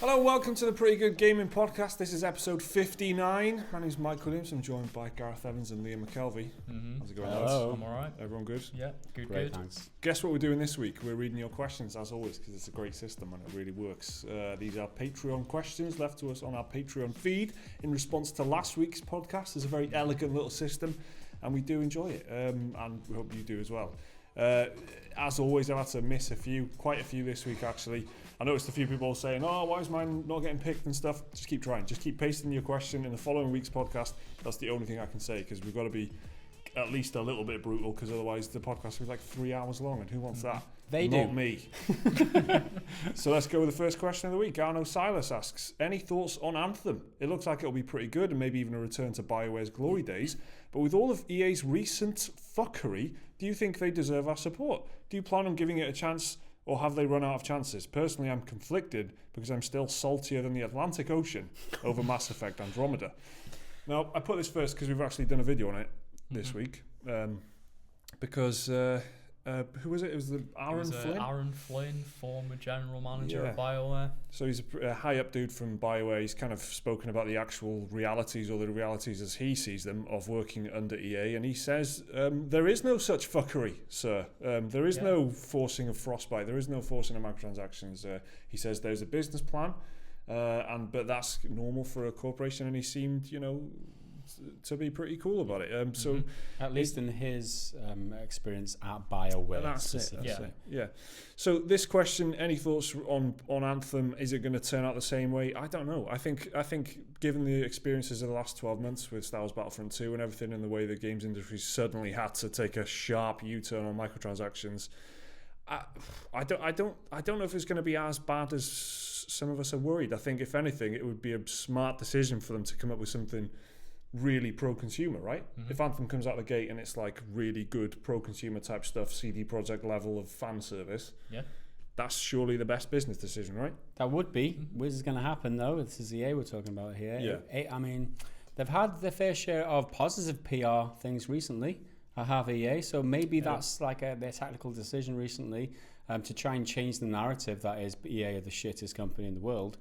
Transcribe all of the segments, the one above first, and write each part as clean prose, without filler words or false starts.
Hello, welcome to the Pretty Good Gaming Podcast. This is episode 59. My name is Mike Williams. I'm joined by Gareth Evans and Liam McKelvey. How's it going, lads? Hello. I'm alright. Everyone good? Yeah, good, Great, good. thanks. Guess what we're doing this week? We're reading your questions, as always, because it's a great system and it really works. These are Patreon questions left to us on our Patreon feed in response to last week's podcast. It's a very elegant little system, and we do enjoy it, and we hope you do as well. As always, I've had to miss quite a few this week actually. I noticed a few people saying, oh, why is mine not getting picked and stuff? Just keep trying. Just keep pasting your question in the following week's podcast. That's the only thing I can say, because we've got to be at least a little bit brutal, because otherwise the podcast will be like 3 hours long, and who wants that? They Not do. me. So let's go with the first question of the week. Arno Silas asks, any thoughts on Anthem? It looks like it'll be pretty good and maybe even a return to Bioware's glory days. But with all of EA's recent fuckery, do you think they deserve our support? Do you plan on giving it a chance, or have they run out of chances? Personally, I'm conflicted because I'm still saltier than the Atlantic Ocean over Mass Effect Andromeda. Now, I put this first because we've actually done a video on it this week. Because... who was it? It was Aaron Flynn? Aaron Flynn, former general manager Yeah. of Bioware. So he's a high-up dude from Bioware. He's kind of spoken about the actual realities, or the realities as he sees them, of working under EA. And he says, there is no such fuckery, sir. There is no forcing of Frostbite. There is no forcing of microtransactions. He says there's a business plan, but that's normal for a corporation. And he seemed, to be pretty cool about it. So At least in his experience at Bioware. that's it. specifically. Yeah. So this question: any thoughts on Anthem? Is it going to turn out the same way? I don't know. I think given the experiences of the last 12 months with Star Wars Battlefront 2 and everything, and the way the games industry suddenly had to take a sharp U-turn on microtransactions, I don't know if it's going to be as bad as some of us are worried. I think if anything, it would be a smart decision for them to come up with something really pro-consumer, right? If Anthem comes out the gate and it's like really good pro-consumer type stuff, CD Projekt level of fan service, that's surely the best business decision, right? That would be. What is going to happen, though? This is EA we're talking about here. Yeah. I mean, they've had their fair share of positive PR things recently. I have EA, so maybe that's like their tactical decision recently to try and change the narrative that is EA are the shittest company in the world.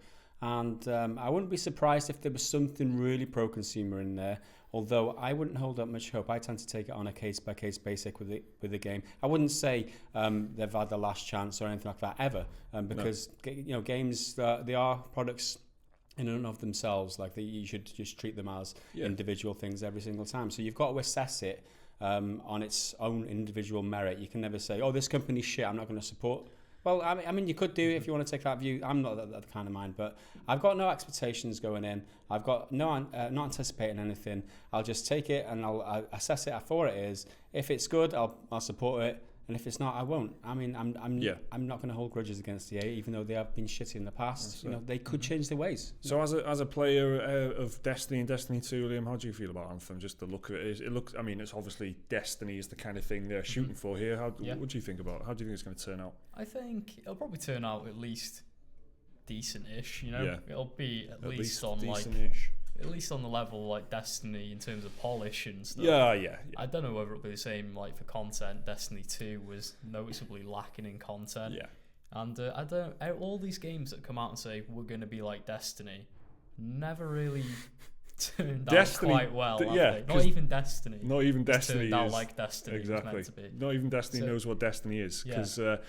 And I wouldn't be surprised if there was something really pro-consumer in there, although I wouldn't hold up much hope. I tend to take it on a case-by-case basis with the game. I wouldn't say they've had the last chance or anything like that ever, because games, they are products in and of themselves. Like you should just treat them as individual things every single time. So you've got to assess it on its own individual merit. You can never say, oh, this company's shit, I'm not going to support. Well, I mean, you could do if you want to take that view. I'm not that kind of mind, but I've got no expectations going in. I've got not anticipating anything. I'll just take it and I'll assess it for what it is. If it's good, I'll support it, and if it's not, I won't. I mean, I'm not going to hold grudges against EA, even though they have been shitty in the past. They could change their ways. So as a player of Destiny and Destiny 2, Liam, how do you feel about Anthem? Just the look of it. It looks. I mean, it's obviously Destiny is the kind of thing they're shooting for here. What do you think about it? How do you think it's going to turn out? I think it'll probably turn out at least decent-ish. It'll be at least on decent-ish. at least on the level like Destiny in terms of polish and stuff. Yeah. I don't know whether it'll be the same like for content. Destiny 2 was noticeably lacking in content. Yeah. And all these games that come out and say we're going to be like Destiny never really turned out quite well. Not even Destiny. Not even Destiny turned out like Destiny exactly. was meant to be. Not even Destiny knows what Destiny is, because the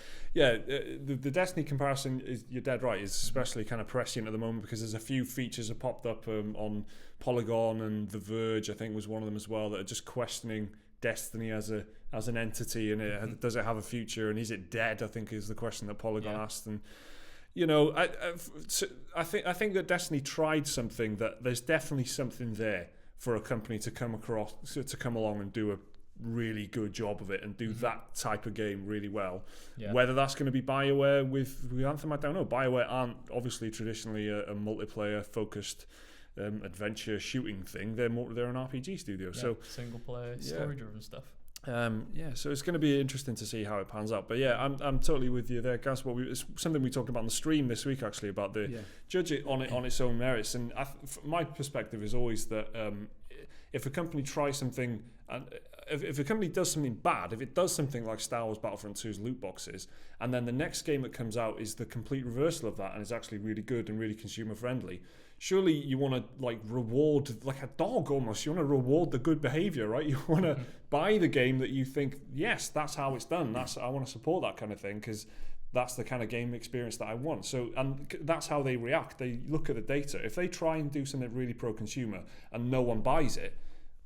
Destiny comparison is, you're dead right, is especially kind of prescient at the moment, because there's a few features that popped up on Polygon, and The Verge I think was one of them as well, that are just questioning Destiny as an entity, and does it have a future, and is it dead? I think is the question that Polygon asked. And I think that Destiny tried something, that there's definitely something there for a company to come along and do a really good job of it and do that type of game really well. Whether that's going to be Bioware with Anthem, I don't know. Bioware aren't obviously traditionally a multiplayer focused adventure shooting thing. They're an RPG studio, so single player story driven stuff. So it's going to be interesting to see how it pans out. But I'm totally with you there, Gaz. It's something we talked about on the stream this week, actually, about the judge it on its own merits. And my perspective is always that if a company tries something if a company does something bad, if it does something like Star Wars Battlefront 2's loot boxes, and then the next game that comes out is the complete reversal of that and is actually really good and really consumer friendly, surely you want to like reward, like a dog almost, you want to reward the good behavior, right? You want to buy the game that you think, yes, that's how it's done. I want to support that kind of thing because that's the kind of game experience that I want. So, and that's how they react. They look at the data. If they try and do something really pro-consumer and no one buys it,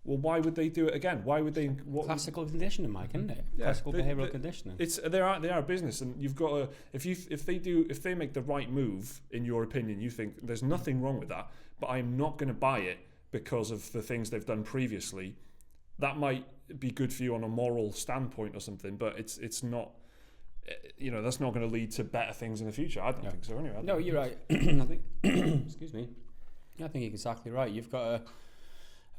well, why would they do it again? Why would they? Classical conditioning, Mike, isn't it? Yeah, Classical behavioural conditioning. They are a business, and you've got to if they make the right move, in your opinion, you think there's nothing wrong with that, but I'm not going to buy it because of the things they've done previously. That might be good for you on a moral standpoint or something, but it's not. That's not going to lead to better things in the future. I don't think so. Anyway. No, you're right. I think. Excuse me. I think you're exactly right. You've got to.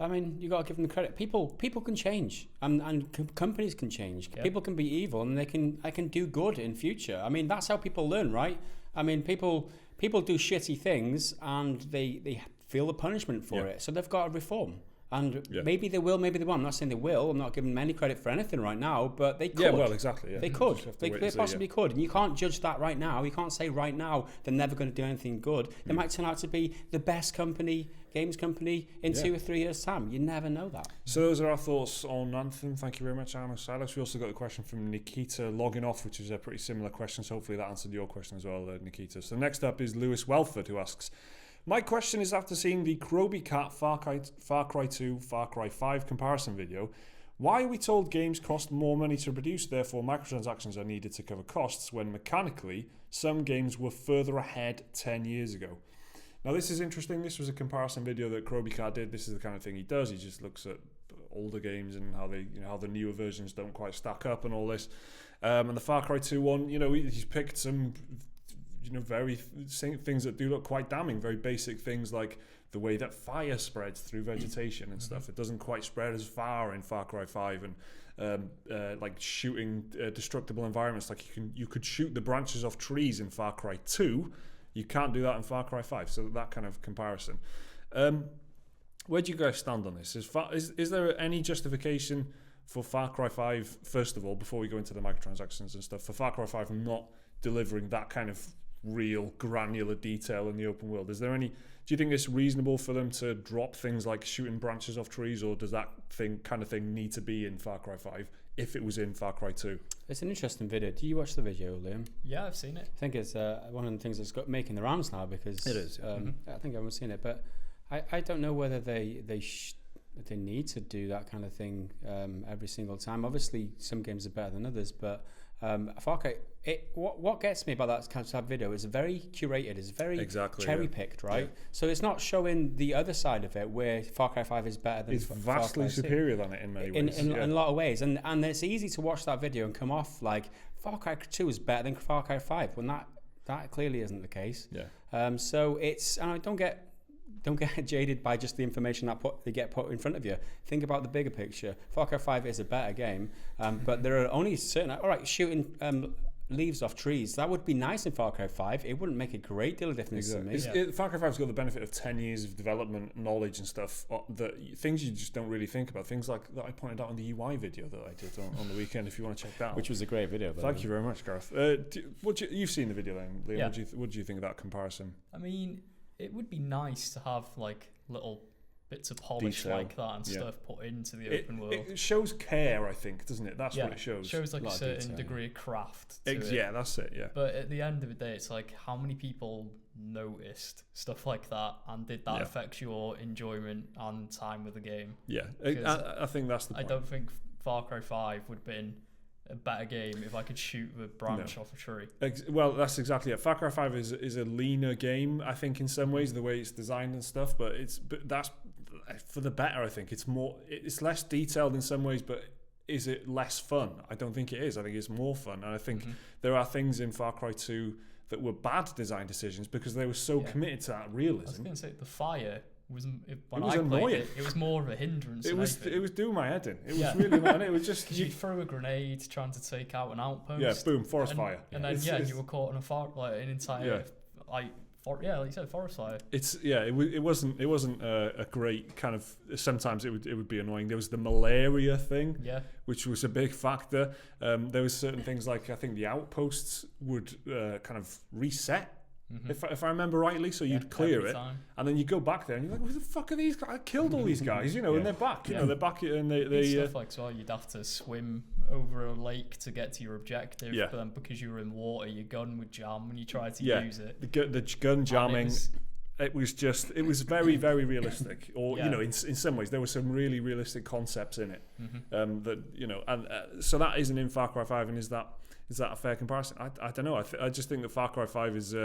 You got to give them the credit. People can change, and companies can change. Yeah. People can be evil, and I can do good in future. I mean, that's how people learn, right? I mean, people do shitty things, and they feel the punishment for it. So they've got to reform. And maybe they will, maybe they won't. I'm not saying they will. I'm not giving them any credit for anything right now, but they could. Yeah, well, exactly. Yeah. They could. They possibly could. And you can't judge that right now. You can't say right now they're never going to do anything good. They might turn out to be the best games company in 2 or 3 years' time. You never know that. So those are our thoughts on Anthem. Thank you very much, Anna Silas. We also got a question from Nikita logging off, which is a pretty similar question. So hopefully that answered your question as well, Nikita. So next up is Lewis Welford, who asks, my question is, after seeing the Kroby Cat Far Cry 2, Far Cry 5 comparison video, why are we told games cost more money to produce, therefore microtransactions are needed to cover costs, when mechanically some games were further ahead 10 years ago? Now this is interesting. This was a comparison video that Kroby Cat did. This is the kind of thing he does. He just looks at older games and how they, how the newer versions don't quite stack up and all this. And the Far Cry 2 one, he's picked some very things that do look quite damning, very basic things like the way that fire spreads through vegetation and stuff. It doesn't quite spread as far in Far Cry 5, and like shooting destructible environments. Like you could shoot the branches off trees in Far Cry 2. You can't do that in Far Cry 5. So that kind of comparison. Where do you guys stand on this? Is there any justification for Far Cry 5, first of all, before we go into the microtransactions and stuff, for Far Cry 5 not delivering that kind of real granular detail in the open world? Do you think it's reasonable for them to drop things like shooting branches off trees, or does that kind of thing need to be in Far Cry 5 if it was in Far Cry 2? It's an interesting video. Do you watch the video, Liam? Yeah, I've seen it. I think it's one of the things that's got making the rounds now, because it is. I think everyone's seen it, but I don't know whether they need to do that kind of thing every single time. Obviously, some games are better than others, but Far Cry, what gets me about that kind of video is very curated, it's very cherry-picked, right? Yeah. So it's not showing the other side of it, where Far Cry 5 is better than Far Cry 6. It's vastly superior than it in many ways. In a lot of ways. And it's easy to watch that video and come off like Far Cry 2 is better than Far Cry 5, when that clearly isn't the case. Yeah. So it's, and I don't get jaded by just the information that they get put in front of you. Think about the bigger picture. Far Cry 5 is a better game, but there are only certain... All right, shooting leaves off trees, that would be nice in Far Cry 5. It wouldn't make a great deal of difference to me. Far Cry 5's got the benefit of 10 years of development knowledge and stuff, things you just don't really think about. Things like that I pointed out on the UI video that I did on the weekend, if you want to check that out. Which was a great video. Thank you very much, Gareth. You've seen the video then, Liam. Yeah. What do you think of that comparison? I mean, it would be nice to have like little bits of polish detail like that and stuff put into the open world. It shows care, I think, doesn't it? That's what it shows. It shows like a certain degree of craft to it. Yeah, that's it, yeah. But at the end of the day, it's like, how many people noticed stuff like that, and did that affect your enjoyment and time with the game? Yeah, I think that's the point. I don't think Far Cry 5 would have been a better game if I could shoot the branch off a tree. Well, that's exactly it. Far Cry 5 is a leaner game, I think, in some ways, the way it's designed and stuff, but that's for the better, I think. It's less detailed in some ways, but is it less fun? I don't think it is. I think it's more fun, and I think there are things in Far Cry 2 that were bad design decisions because they were so committed to that realism. I was going to say, the fire was annoying. It was more of a hindrance. It was doing my head in. It was really annoying. It was just you throw a grenade trying to take out an outpost. Yeah, boom, forest fire. And then you were caught in an entire like you said, forest fire. It wasn't a great kind of. Sometimes it would be annoying. There was the malaria thing, which was a big factor. There was certain things like I think the outposts would kind of reset. If I remember rightly, so you'd clear it, and then you go back there, and you're like, "Who the fuck are these guys? I killed all these guys, and they're back. You know, they're back, and they stuff like so. You'd have to swim over a lake to get to your objective, but then because you were in water, your gun would jam when you tried to use it. The gun jamming. It was very, very realistic, or in some ways there were some really realistic concepts in it. That and so that isn't in Far Cry 5, and is that a fair comparison? I don't know. I just think that Far Cry 5 is.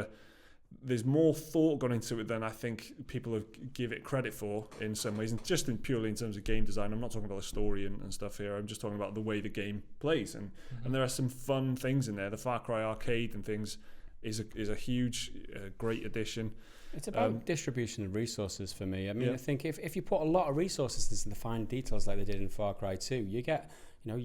There's more thought gone into it than I think people give it credit for in some ways, and just purely in terms of game design. I'm not talking about the story and stuff here. I'm just talking about the way the game plays, and there are some fun things in there. The Far Cry arcade and things is a huge, great addition. It's about distribution of resources for me. I mean, I think if you put a lot of resources into the fine details like they did in Far Cry 2, you get your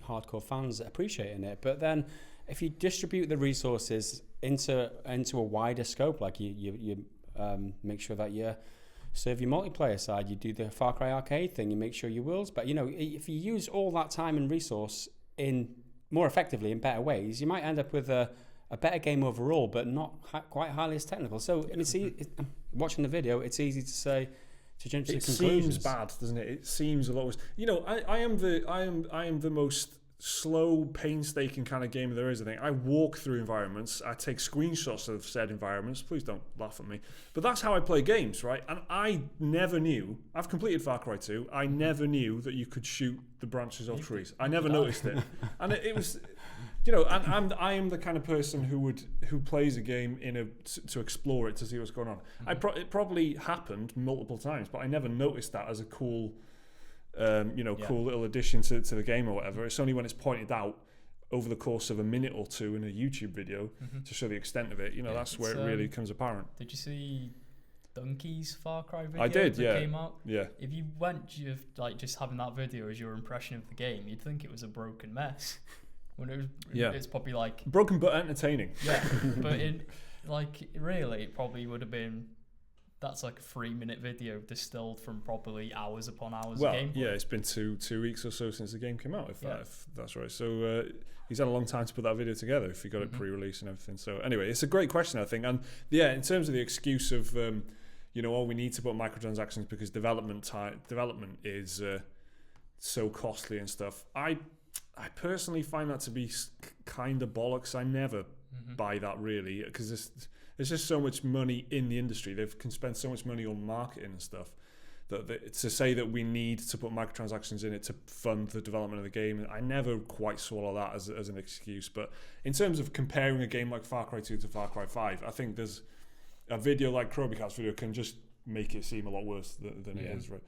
hardcore fans appreciating it. But then if you distribute the resources into a wider scope, like you make sure that you serve your multiplayer side, you do the Far Cry arcade thing, you make sure your world's better. If you use all that time and resource in more effectively in better ways, you might end up with a better game overall, but not quite highly as technical. So watching the video, it's easy to say to jump to conclusions. It seems bad, doesn't it? It seems a lot worse. I am the most slow, painstaking kind of gamer there is. I think I walk through environments, I take screenshots of said environments. Please don't laugh at me, but that's how I play games, right? And I never knew. I've completed Far Cry 2. I never knew that you could shoot the branches off trees. I never noticed it, and it was. And I am the kind of person who plays a game to explore it, to see what's going on. It probably happened multiple times, but I never noticed that as a cool, cool little addition to the game or whatever. It's only when it's pointed out over the course of a minute or two in a YouTube video to show the extent of it. That's where it really comes apparent. Did you see Donkey's Far Cry video? I did, that came out? Yeah. If you went just having that video as your impression of the game, you'd think it was a broken mess. When it's probably like broken but entertaining. Yeah, but really, it probably would have been. That's like a 3-minute video distilled from probably hours upon hours of gameplay. Yeah, it's been two weeks or so since the game came out, if that's right. So he's had a long time to put that video together if he got it pre-release and everything. So anyway, it's a great question, I think. And in terms of the excuse of, we need to put microtransactions because development is so costly and stuff. I personally find that to be kind of bollocks. I never buy that really, because there's just so much money in the industry. They can spend so much money on marketing and stuff that to say that we need to put microtransactions in it to fund the development of the game, I never quite swallow that as an excuse. But in terms of comparing a game like Far Cry 2 to Far Cry 5, I think there's a video like Krobicat's video can just make it seem a lot worse than it is, right?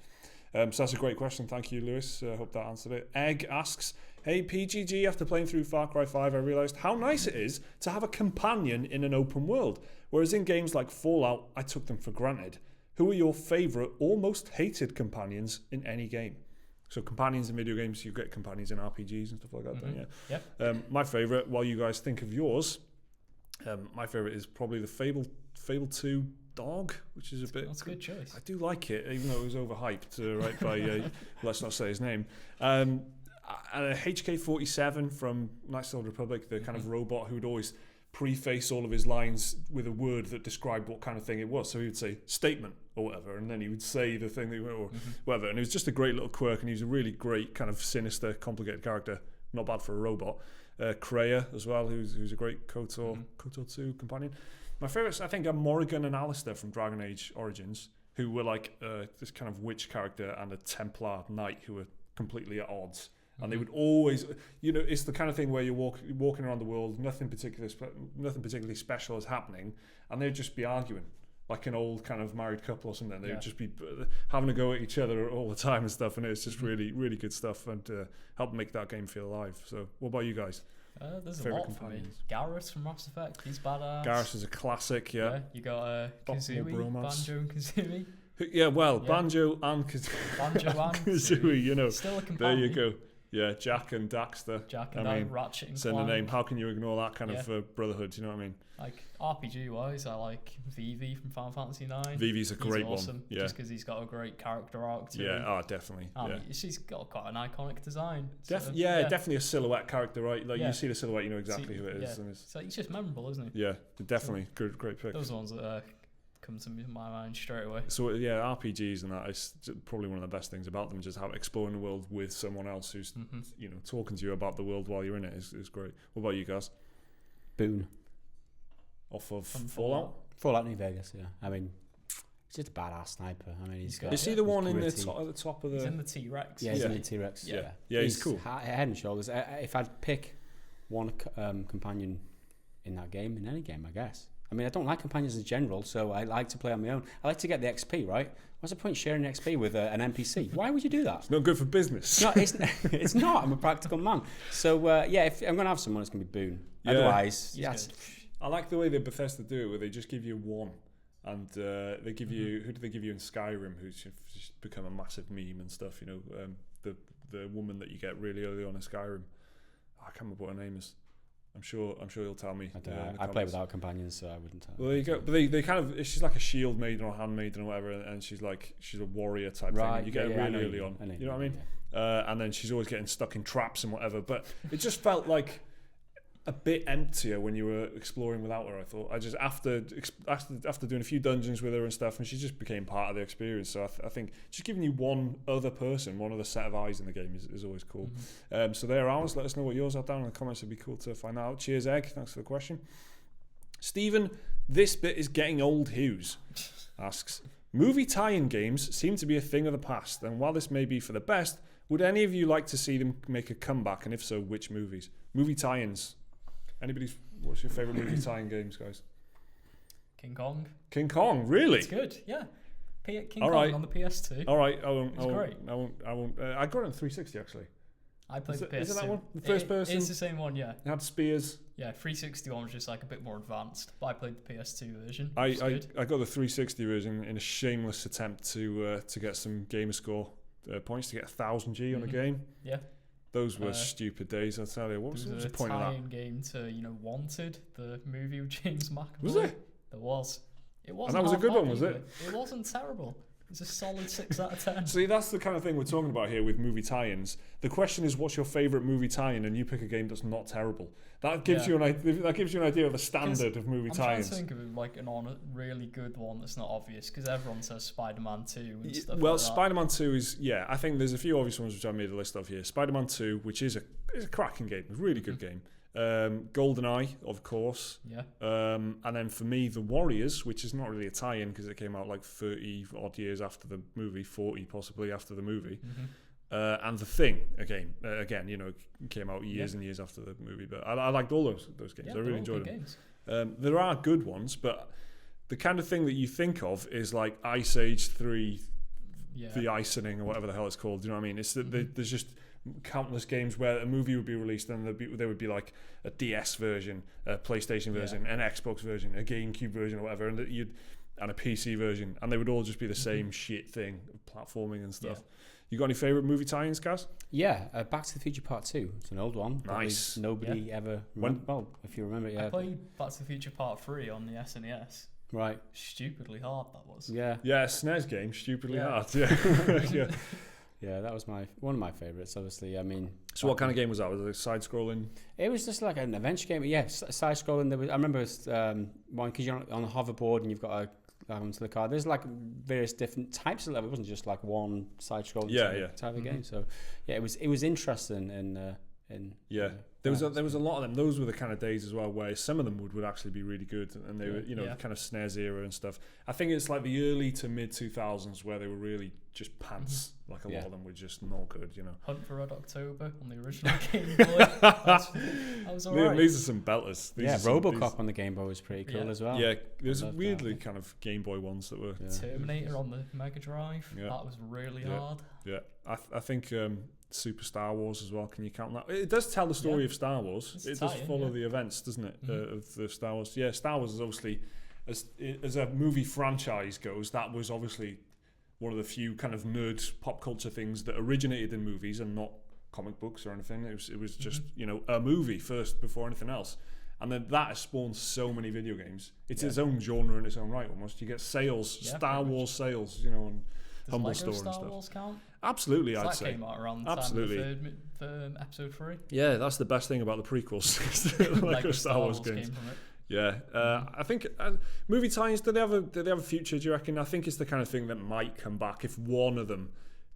So that's a great question. Thank you, Lewis. I hope that answered it. Egg asks, hey, PGG, after playing through Far Cry 5, I realised how nice it is to have a companion in an open world, whereas in games like Fallout, I took them for granted. Who are your favourite or most hated companions in any game? So companions in video games, you get companions in RPGs and stuff like that, don't you? Yep. My favourite, while you guys think of yours, my favourite is probably the Fable 2 dog, which is a bit. That's a good choice. I do like it, even though it was overhyped, right? By let's not say his name. And HK-47 from Knights of the Old Republic, the kind of robot who would always preface all of his lines with a word that described what kind of thing it was. So he would say statement or whatever, and then he would say the thing or whatever. And it was just a great little quirk, and he was a really great kind of sinister, complicated character. Not bad for a robot. Kreia as well, who's a great KOTOR 2 companion. My favourites, I think, are Morrigan and Alistair from Dragon Age Origins, who were like this kind of witch character and a Templar knight who were completely at odds. And they would always, it's the kind of thing where you're walking around the world, nothing particularly special is happening, and they'd just be arguing like an old kind of married couple or something. They would just be having a go at each other all the time and stuff, and it's just really, really good stuff and help make that game feel alive. So, what about you guys? There's a lot for me. Garrus from Mass Effect, he's badass. Garrus is a classic, yeah. You got Kazooie, Banjo and Kazooie. Banjo and Kazooie, Still a companion. There you go. Yeah, Jack and Daxter. Jack and Ratchet and send Clank. a name. How can you ignore that kind of brotherhood? You know what I mean? Like RPG-wise, I like Vivi from Final Fantasy IX. Vivi's a great awesome, one. Yeah. Just because he's got a great character arc to him. Definitely. She's got quite an iconic design. Definitely a silhouette character, right? Like you see the silhouette, you know exactly who it is. Yeah. So he's just memorable, isn't he? Yeah, definitely. Great pick. Those are the ones that come to my mind straight away. So RPGs and that is probably one of the best things about them. Just how exploring the world with someone else who's talking to you about the world while you're in it is great. What about you guys? Boone. Off of Fallout? Fallout New Vegas, yeah. I mean, he's just a badass sniper. I mean, he's got... Is he the one at the top of the... He's in the T-Rex. Yeah, he's in the T-Rex, yeah. Yeah, he's cool. Head and shoulders. If I'd pick one companion in that game, in any game, I guess. I mean, I don't like companions in general, so I like to play on my own. I like to get the XP, right? What's the point sharing XP with an NPC? Why would you do that? It's not good for business. No, it's not. I'm a practical man. So, if I'm going to have someone, it's going to be Boone. Yeah. Otherwise, I like the way that Bethesda do it, where they just give you one, and they give you... Who do they give you in Skyrim, who's just become a massive meme and stuff, the woman that you get really early on in Skyrim. I can't remember what her name is. I'm sure you'll tell me. I play without companions, so I wouldn't tell. Well, there you go. But they kind of... She's like a shield maiden or handmaiden or whatever, and she's a warrior type thing. And you get her really early on. You know what I mean? Yeah. And then she's always getting stuck in traps and whatever. But it just felt like a bit emptier when you were exploring without her. I thought. I just after doing a few dungeons with her and stuff, and she just became part of the experience. So I think just giving you one other set of eyes in the game is always cool. So there are ours. Let us know what yours are down in the comments. It'd be cool to find out. Cheers, Egg. Thanks for the question. Stephen, this bit is getting old. Hughes asks, movie tie-in games seem to be a thing of the past, and while this may be for the best, would any of you like to see them make a comeback? And if so, which movies? Movie tie-ins. What's your favourite movie tie-in games, guys? King Kong. King Kong, really? It's good, yeah. King Kong on the PS2. All right, I won't. I got it on 360 actually. I played the PS2. Is it that one? The first person? It's the same one, yeah. It had spears. Yeah, 360 one was just like a bit more advanced, but I played the PS2 version. I got the 360 version in a shameless attempt to get some gamer score points to get 1000 G on a game. Yeah. Those were stupid days, I'll tell you. What was the point of that? Tie-in game to, Wanted, the movie with James McAvoy. Was there? There was. It wasn't. And that was a good one, was either. it? It wasn't terrible. It's a solid 6 out of 10. See, that's the kind of thing we're talking about here with movie tie-ins. The question is, what's your favourite movie tie-in, and you pick a game that's not terrible. That gives you an idea of the standard of movie tie-ins. I'm trying to think of like a really good one that's not obvious, because everyone says Spider-Man 2 and stuff. Well, like Spider-Man 2 is I think there's a few obvious ones which I made a list of here. Spider-Man 2, which is a cracking game, a really good game. GoldenEye, of course. Yeah. And then for me, The Warriors, which is not really a tie-in because it came out like 30 odd years after the movie, 40 possibly after the movie. And The Thing again, came out years and years after the movie. But I liked all those games. I really enjoyed them. There are good ones, but the kind of thing that you think of is like Ice Age 3, The Icing or whatever the hell it's called. Do you know what I mean? It's there's just countless games where a movie would be released and there would be like a DS version, a PlayStation version, an Xbox version, a GameCube version or whatever, and a PC version, and they would all just be the same shit thing, platforming and stuff. You got any favourite movie tie-ins, Kaz? Yeah, Back to the Future Part 2. It's an old one. Nice. Nobody ever... Well, if you remember, I played Back to the Future Part 3 on the SNES. Right. Stupidly hard, that was. Yeah. Yeah, SNES game, stupidly hard. Yeah. Yeah, that was one of my favourites, obviously. I mean... So what kind of game was that? Was it a side-scrolling? It was just like an adventure game. Yeah, side-scrolling. I remember it was one, because you're on a hoverboard and you've got to go into the car. There's like various different types of level. It wasn't just like one side-scrolling type of game. So, yeah, it was interesting There was a lot of them. Those were the kind of days as well where some of them would actually be really good, and they were kind of SNES era and stuff. I think it's like the early to mid 2000s where they were really just pants. Like a lot of them were just not good, Hunt for Red October on the original Game Boy. That was alright. These are some belters. RoboCop on the Game Boy was pretty cool as well. Yeah, there's weirdly kind of Game Boy ones that were Terminator on the Mega Drive. Yeah. That was really hard. Yeah, I think Super Star Wars as well. Can you count that? It does tell the story of Star Wars. It does follow the events, doesn't it? Of the Star Wars. Yeah, Star Wars is obviously, as a movie franchise goes, that was obviously one of the few kind of nerd pop culture things that originated in movies and not comic books or anything. It was just a movie first before anything else. And then that has spawned so many video games. It's its own genre in its own right, almost. You get sales, Star Wars sales, on Humble Store and stuff. Star Wars count? Absolutely, I'd say. That came out around the time of the third episode 3. Yeah, that's the best thing about the prequels. The Lego Star Wars games. Came from it. Yeah, I think movie tie-ins, do they have a future, do you reckon? I think it's the kind of thing that might come back if one of them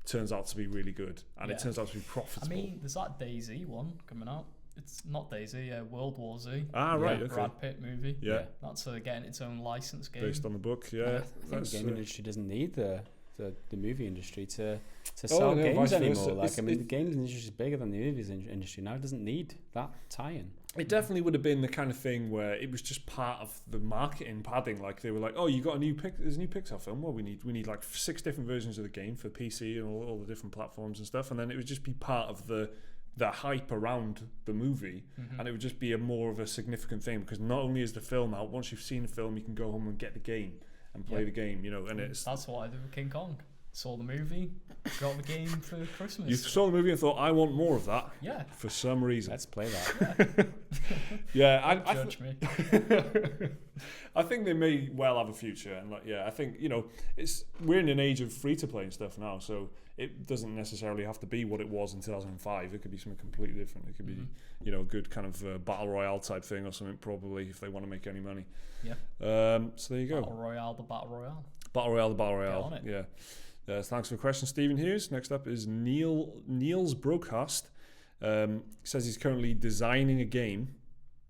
turns out to be really good and it turns out to be profitable. I mean, there's that DayZ one coming out. It's not DayZ, World War Z. Ah, right, okay. Brad Pitt movie. Yeah. That's getting its own license game. Based on the book, yeah. I think the game industry doesn't need the movie industry to sell games anymore. The games industry is bigger than the movies industry now. It doesn't need that tie-in. It definitely would have been the kind of thing where it was just part of the marketing padding. Like they were like, "Oh, you got there's a new Pixar film. Well, we need like 6 different versions of the game for PC and all the different platforms and stuff." And then it would just be part of the hype around the movie, and it would just be a more of a significant thing because not only is the film out, once you've seen the film, you can go home and get the game and play the game. And that's what I did with King Kong. Saw the movie, got the game for Christmas. You saw the movie and thought, I want more of that. Yeah. For some reason. Let's play that. Yeah. Don't judge me. I think they may well have a future, and I think we're in an age of free to play and stuff now, so it doesn't necessarily have to be what it was in 2005. It could be something completely different. It could be a good kind of battle royale type thing or something, probably, if they want to make any money. Yeah. So there you go. Battle royale, the battle royale. Battle royale, the battle royale. Get on it. Yeah. Thanks for the question, Stephen Hughes. Next up is Niels Broadcast. Says he's currently designing a game,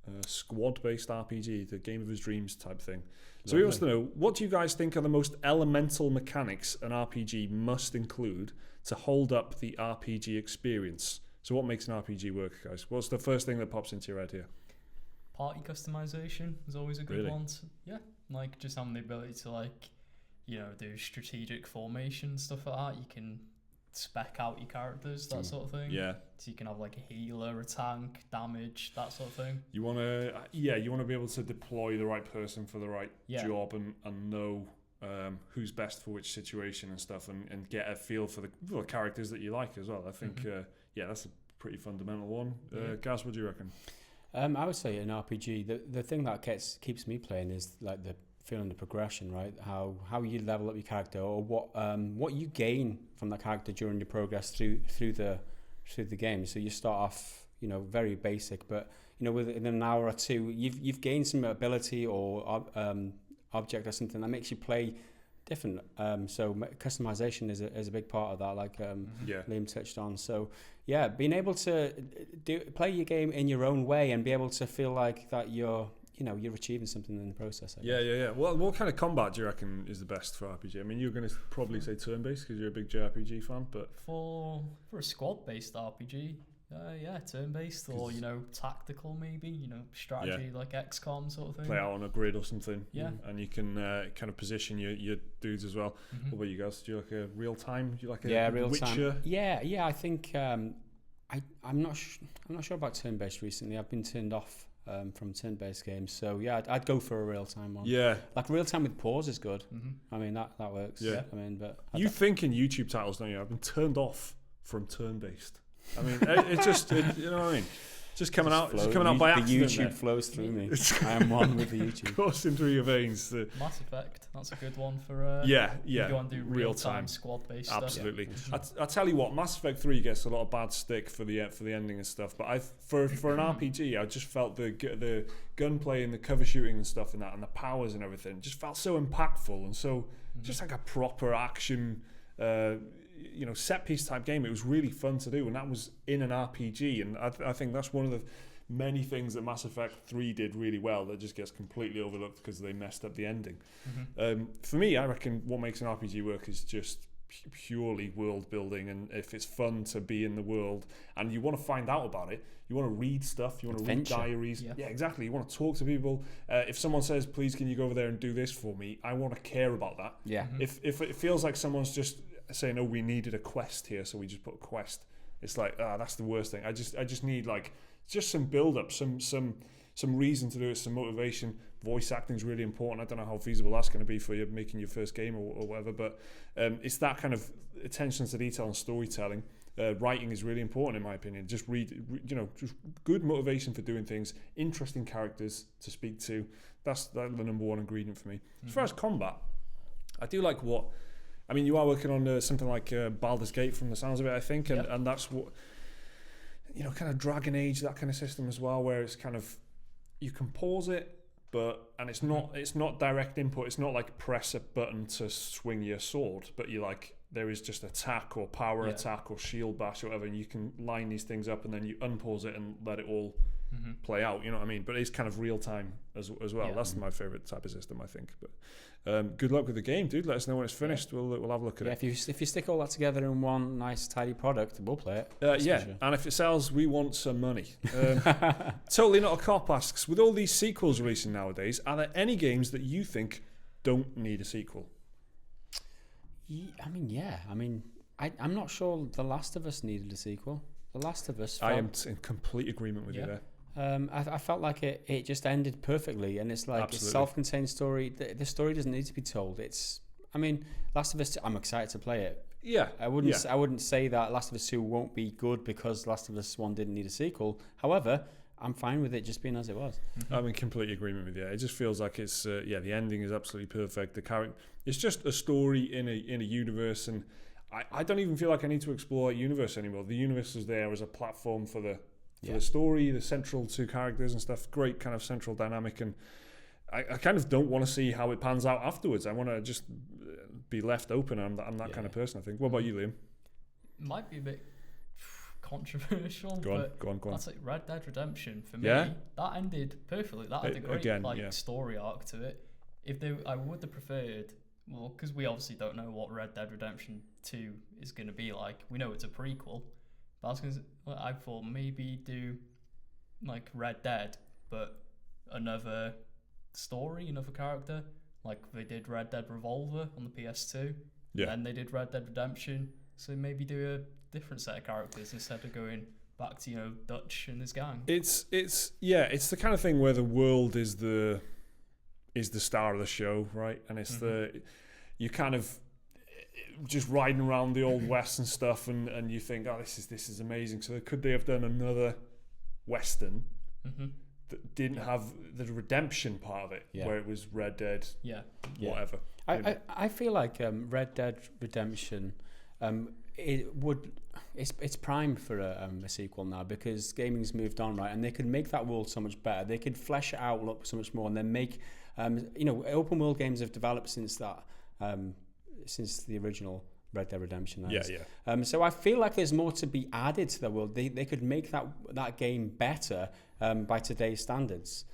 a squad-based RPG, the game of his dreams type thing. So he wants to know, what do you guys think are the most elemental mechanics an RPG must include to hold up the RPG experience? So what makes an RPG work, guys? What's the first thing that pops into your head here? Party customization is always a good one. Yeah, just having the ability to do strategic formation, stuff like that. You can spec out your characters, that sort of thing. Yeah. So you can have a healer, a tank, damage, that sort of thing. You want to be able to deploy the right person for the right job and know who's best for which situation and stuff, and get a feel for the characters that you like as well. I think that's a pretty fundamental one. Gaz, what do you reckon? I would say in RPG, the thing that keeps me playing is the feeling the progression, right? How you level up your character, or what you gain from that character during your progress through the game. So you start off, very basic, but within an hour or two, you've gained some ability or object or something that makes you play different. So customization is a big part of that, like Liam touched on. So yeah, being able to play your game in your own way and be able to feel like that you're achieving something in the process. Yeah. Well, what kind of combat do you reckon is the best for RPG? I mean, you're going to probably say turn-based because you're a big JRPG fan, but for a squad-based RPG, turn-based or tactical maybe, strategy like XCOM sort of thing. Play out on a grid or something. Yeah. And you can kind of position your dudes as well. What about you guys? Do you like a real time? Do you like a real Witcher? Time? Yeah. I think I'm not sure about turn-based recently. I've been turned off from turn-based games, so I'd go for a real-time one. Yeah, like real-time with pause is good. I mean that works. Yeah, I mean, but you think in YouTube titles, don't you? I've been turned off from turn-based. I mean, it's just you know what I mean. Just coming out by accident. The YouTube flows through me. I am one with the YouTube. Coursing through your veins. Mass Effect, that's a good one for you want to do real-time squad-based stuff. Absolutely. I tell you what, Mass Effect 3 gets a lot of bad stick for the ending and stuff, but for an RPG, I just felt the gunplay and the cover shooting and stuff and that, and the powers and everything just felt so impactful and so just like a proper action set piece type game. It was really fun to do, and that was in an RPG, and I think that's one of the many things that Mass Effect 3 did really well that just gets completely overlooked because they messed up the ending. For me, I reckon what makes an RPG work is just purely world building, and if it's fun to be in the world and you want to find out about it, you want to read stuff, you want to read diaries. Yeah, exactly. You want to talk to people. If someone says, please can you go over there and do this for me, I want to care about that. If it feels like someone's just saying, oh, we needed a quest here, so we just put a quest, it's like, that's the worst thing. I just need just some build up, some reason to do it, some motivation. Voice acting is really important. I don't know how feasible that's going to be for you making your first game or whatever, but it's that kind of attention to detail and storytelling. Writing is really important in my opinion. Just just good motivation for doing things, interesting characters to speak to. That's the number one ingredient for me. As far as combat, I do like you are working on something like Baldur's Gate from the sounds of it, I think, and that's what, kind of Dragon Age, that kind of system as well, where it's kind of, you can pause it, and it's not direct input. It's not like press a button to swing your sword, but there is just attack or power attack or shield bash or whatever, and you can line these things up and then you unpause it and let it all play out, you know what I mean? But it's kind of real time as well. That's my favorite type of system, I think. But good luck with the game, dude. Let us know when it's finished. We'll have a look at it. If you stick all that together in one nice tidy product, we'll play it. And if it sells, we want some money. Totally Not a Cop asks, with all these sequels releasing nowadays, are there any games that you think don't need a sequel? I'm not sure The Last of Us needed a sequel. The Last of Us. I am in complete agreement with you there. I felt like it just ended perfectly, and it's like Absolutely. A self-contained story. The story doesn't need to be told. Last of Us 2, I'm excited to play it. Yeah, I wouldn't say that Last of Us 2 won't be good because Last of Us 1 didn't need a sequel. However, I'm fine with it just being as it was. I'm in complete agreement with you. It just feels like it's the ending is absolutely perfect. The character, it's just a story in a universe, and I don't even feel like I need to explore a universe anymore. The universe is there as a platform for the story, the central two characters and stuff. Great kind of central dynamic, and I kind of don't want to see how it pans out afterwards. I want to just be left open. I'm that kind of person, I think. What about you, Liam? Might be a bit controversial. Go on. That's like Red Dead Redemption for me. That ended perfectly. That had a great story arc to it. I would have preferred, well, because we obviously don't know what Red Dead Redemption 2 is going to be like. We know it's a prequel. I thought maybe do like Red Dead, but another story, another character, like they did Red Dead Revolver on the PS2. Yeah. And then they did Red Dead Redemption. So maybe do a different set of characters instead of going back to Dutch and his gang. It's the kind of thing where the world is the star of the show, right? And it's you kind of just riding around the old west and stuff, and you think, oh, this is amazing. So could they have done another western that didn't have the redemption part of it, where it was Red Dead, whatever. I feel like Red Dead Redemption, it's primed for a sequel now because gaming's moved on, right? And they could make that world so much better. They could flesh it out so much more, and then make open world games have developed since that. Since the original Red Dead Redemption. So I feel like there's more to be added to the world. They could make that game better by today's standards.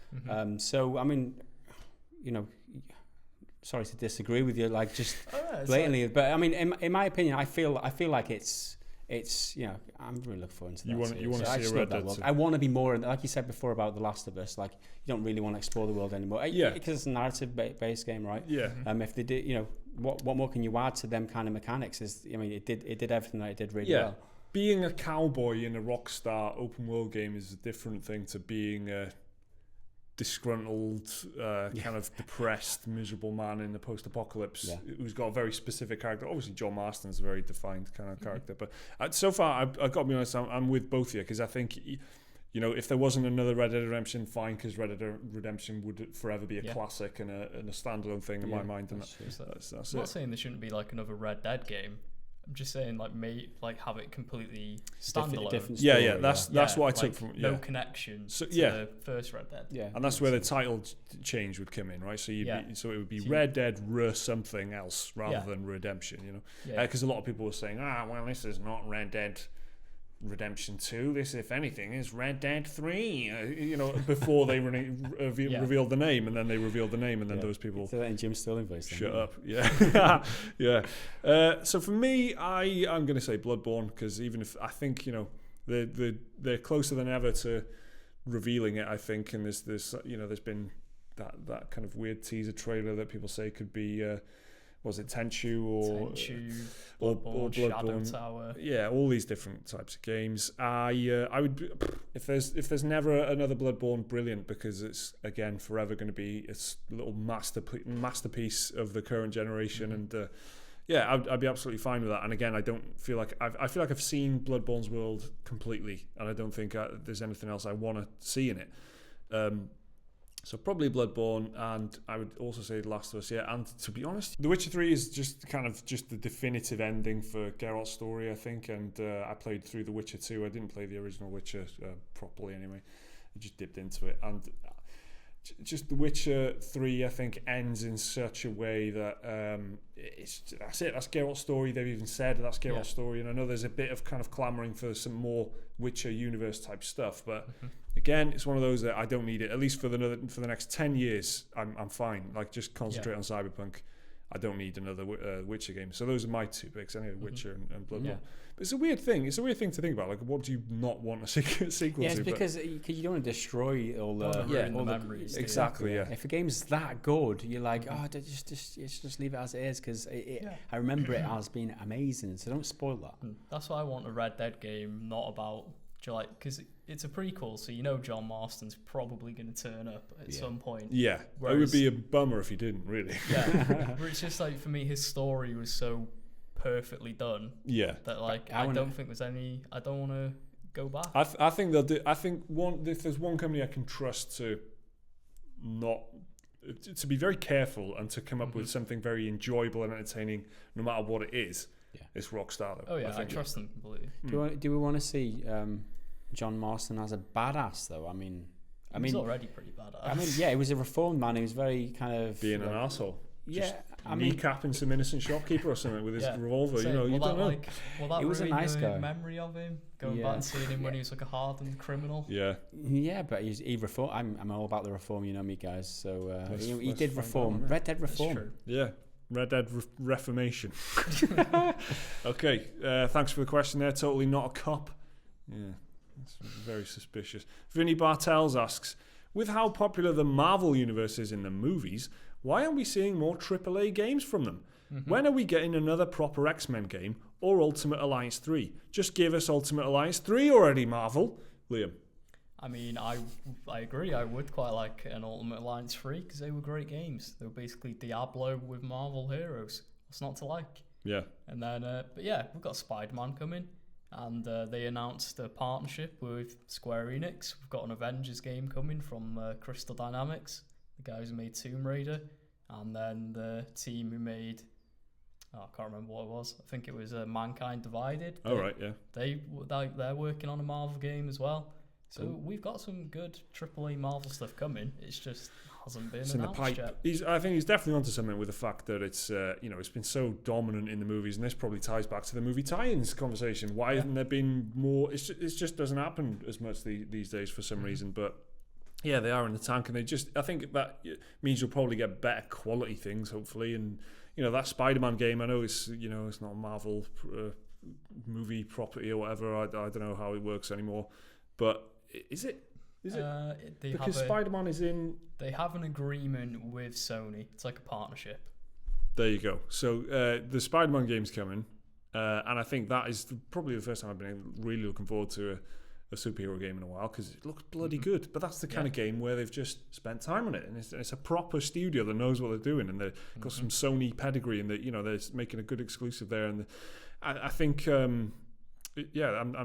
Sorry to disagree with you, like just blatantly, but I mean, in my opinion, I feel like it's I'm really looking forward to that. You want to see a Red Dead? I want to be more, like you said before about The Last of Us. Like you don't really want to explore the world anymore. Because it's a narrative-based game, right? Yeah. If they did, what more can you add to them kind of mechanics? It did everything that it did really well. Being a cowboy in a Rockstar open world game is a different thing to being a disgruntled, kind of depressed, miserable man in the post-apocalypse who's got a very specific character. Obviously, John Marston's a very defined kind of character, but so far, I've got to be honest, I'm with both of you because I think, if there wasn't another Red Dead Redemption, fine, because Red Dead Redemption would forever be a classic and a standalone thing in my mind. And that's I'm not saying there shouldn't be like another Red Dead game. I'm just saying have it completely standalone. Different story, that's what I took from no connection to the first Red Dead. Yeah, and that's where the title change would come in, right? So it would be Red Dead something else rather than Redemption, because a lot of people were saying, well, this is not Red Dead Redemption 2. This, if anything, is Red Dead 3. Before they revealed the name, and then they revealed the name, and then those people. So that in Jim Sterling voice. Shut up. Yeah, yeah. So for me, I'm going to say Bloodborne because even if I think they're closer than ever to revealing it. I think, and there's been that kind of weird teaser trailer that people say could be. Was it Tenchu or Bloodborne, Shadow Tower? Yeah, all these different types of games. I would, if there's never another Bloodborne, brilliant, because it's again forever going to be a little masterpiece of the current generation, and yeah, I'd be absolutely fine with that. And again, I don't feel like I feel like I've seen Bloodborne's world completely, and I don't think there's anything else I want to see in it. So probably Bloodborne, and I would also say The Last of Us. Yeah, and to be honest, The Witcher 3 is just the definitive ending for Geralt's story, I think. And I played through The Witcher 2. I didn't play the original Witcher properly anyway. I just dipped into it, and just The Witcher 3, I think, ends in such a way that that's it. That's Geralt's story. They've even said that's Geralt's story. And I know there's a bit of kind of clamoring for some more Witcher universe type stuff, but again, it's one of those that I don't need it. At least for the next 10 years, I'm fine. Like, just concentrate on Cyberpunk. I don't need another Witcher game. So those are my two picks anyway, Witcher and Bloodborne. Yeah. But it's a weird thing. It's a weird thing to think about. Like, what do you not want a sequel to? Yeah, it's because you don't want to destroy all the memories. Exactly, yeah. If a game's that good, you're like, just leave it as it is, because I remember it as being amazing. So don't spoil that. That's why I want a Red Dead game, not about... because it's a prequel, so you know John Marston's probably going to turn up at some point. Yeah, it would be a bummer if he didn't, really. Yeah, but it's just like, for me, his story was so perfectly done. Yeah, that like I don't think there's any. I don't want to go back. I think they'll do. I think if there's one company I can trust to be very careful and to come up with something very enjoyable and entertaining, no matter what it is. Yeah. It's Rockstar, though. Oh yeah, I trust them completely. Do we want to see John Marston as a badass, though? I mean, he's already pretty badass. I mean, yeah, he was a reformed man. He was very kind of being an arsehole. Yeah, kneecapping some innocent shopkeeper or something with his revolver. You know, you don't know. He was a nice guy. Memory of him going back and seeing him when he was like a hardened criminal. Yeah, but he reformed. I'm all about the reform, you know me, guys. So he did reform. Red Dead Reform. Yeah. Red Dead Reformation. Okay, thanks for the question there. Totally not a cop. Yeah, that's very suspicious. Vinny Bartels asks, with how popular the Marvel universe is in the movies, why aren't we seeing more AAA games from them? When are we getting another proper X-Men game or Ultimate Alliance 3? Just give us Ultimate Alliance 3 already, Marvel. Liam. I mean, I agree. I would quite like an Ultimate Alliance 3 because they were great games. They were basically Diablo with Marvel heroes. What's not to like? Yeah. And then, but yeah, we've got Spider-Man coming, and they announced a partnership with Square Enix. We've got an Avengers game coming from Crystal Dynamics, the guys who made Tomb Raider, and then the team who made... I can't remember what it was. I think it was Mankind Divided. Right, yeah. They're working on a Marvel game as well. So we've got some good AAA Marvel stuff coming. It's just hasn't been announced yet. I think he's definitely onto something with the fact that it's it's been so dominant in the movies, and this probably ties back to the movie tie-ins conversation. Why hasn't there been more? It just doesn't happen as much these days for some reason. But yeah, they are in the tank, and I think that means you'll probably get better quality things, hopefully. And that Spider-Man game, I know it's it's not a Marvel movie property or whatever. I don't know how it works anymore, but. Is it? Because Spider-Man is in... They have an agreement with Sony. It's like a partnership. There you go. So the Spider-Man game's coming, and I think that is probably the first time I've been really looking forward to a superhero game in a while, because it looks bloody good. But that's the kind of game where they've just spent time on it, and it's a proper studio that knows what they're doing, and they've got some Sony pedigree, and they're making a good exclusive there. And I think... I'm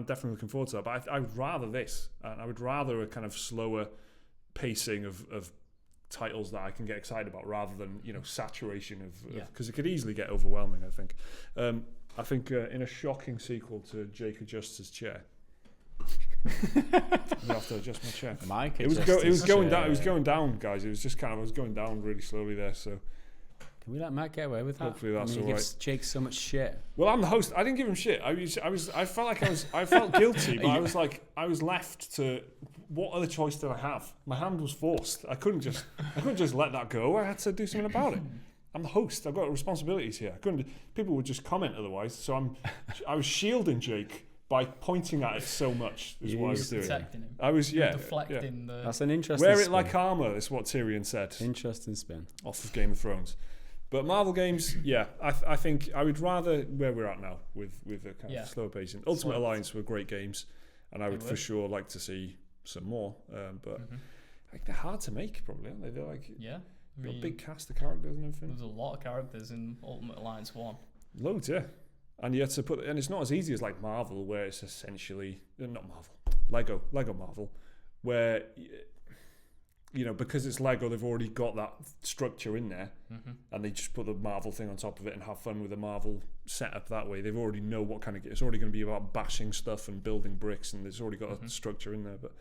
definitely looking forward to that. But I would rather this. I would rather a kind of slower pacing of titles that I can get excited about, rather than saturation of because it could easily get overwhelming. I think. In a shocking sequel to Jake Adjusts His Chair. I have to adjust my chair. It was going down. It was going down, guys. It was just I was going down really slowly there. So. Can we let Matt get away with that? Hopefully that's all right. He gives Jake so much shit. Well, I'm the host. I didn't give him shit. I felt guilty, but I was left to, what other choice did I have? My hand was forced. I couldn't just let that go. I had to do something about it. I'm the host. I've got responsibilities here. People would just comment otherwise. So I was shielding Jake by pointing at it so much. Is what I was doing. Protecting him. I was deflecting the. That's an interesting. Wear it spin. like armor. Is what Tyrion said. Interesting spin. Off of Game of Thrones. But Marvel games, I think I would rather where we're at now with a kind of slower pacing. Ultimate Alliance were great games, and I would for sure like to see some more. But they're hard to make, probably, aren't they? They're got a big cast of characters and everything. There's a lot of characters in Ultimate Alliance 1. Loads, yeah. And you had to and it's not as easy as like Marvel, where it's essentially not Marvel, Lego Marvel, where because it's Lego, they've already got that structure in there, and they just put the Marvel thing on top of it and have fun with the Marvel setup that way. They've already know what kind of it's already going to be about bashing stuff and building bricks, and there's already got a structure in there. But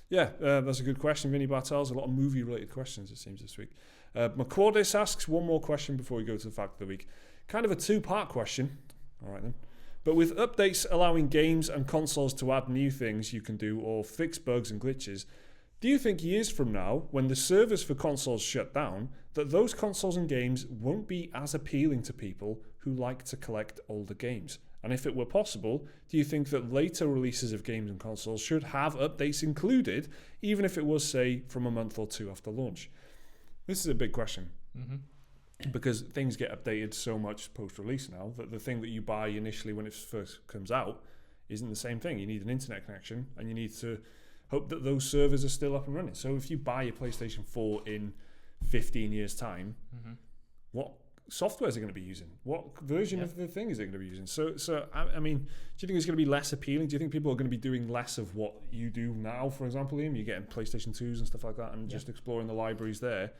yeah, that's a good question, Vinny Bartels. A lot of movie-related questions it seems this week. McCordis asks one more question before we go to the fact of the week. Kind of a two-part question. All right then. But with updates allowing games and consoles to add new things you can do or fix bugs and glitches, do you think years from now, when the servers for consoles shut down, that those consoles and games won't be as appealing to people who like to collect older games? And if it were possible, do you think that later releases of games and consoles should have updates included, even if it was, say, from a month or two after launch? This is a big question. Because things get updated so much post-release now that the thing that you buy initially when it first comes out isn't the same thing. You need an internet connection, and you need to hope that those servers are still up and running. So if you buy a PlayStation 4 in 15 years' time, what software is it going to be using? What version of the thing is it going to be using? So I mean, do you think it's going to be less appealing? Do you think people are going to be doing less of what you do now, for example, Liam? You're getting PlayStation 2s and stuff like that and just exploring the libraries there.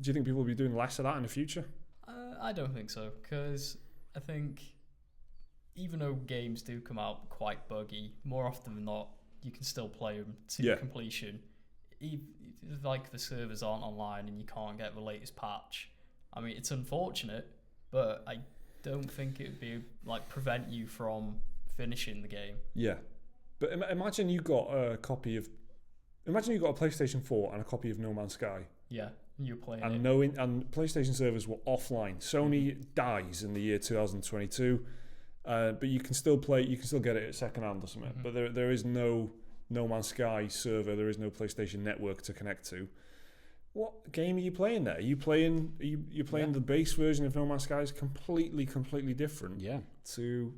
Do you think people will be doing less of that in the future? I don't think so, because I think even though games do come out quite buggy, more often than not, you can still play them to completion. Like the servers aren't online and you can't get the latest patch. I mean, it's unfortunate, but I don't think it would be like prevent you from finishing the game. Yeah, but imagine you got a PlayStation 4 and a copy of No Man's Sky. Yeah, you're playing and it. And PlayStation servers were offline. Sony dies in the year 2022. But you can still play. You can still get it at second hand or something. But there is no Man's Sky server. There is no PlayStation Network to connect to. What game are you playing there? Are you playing the base version of No Man's Sky is completely different. To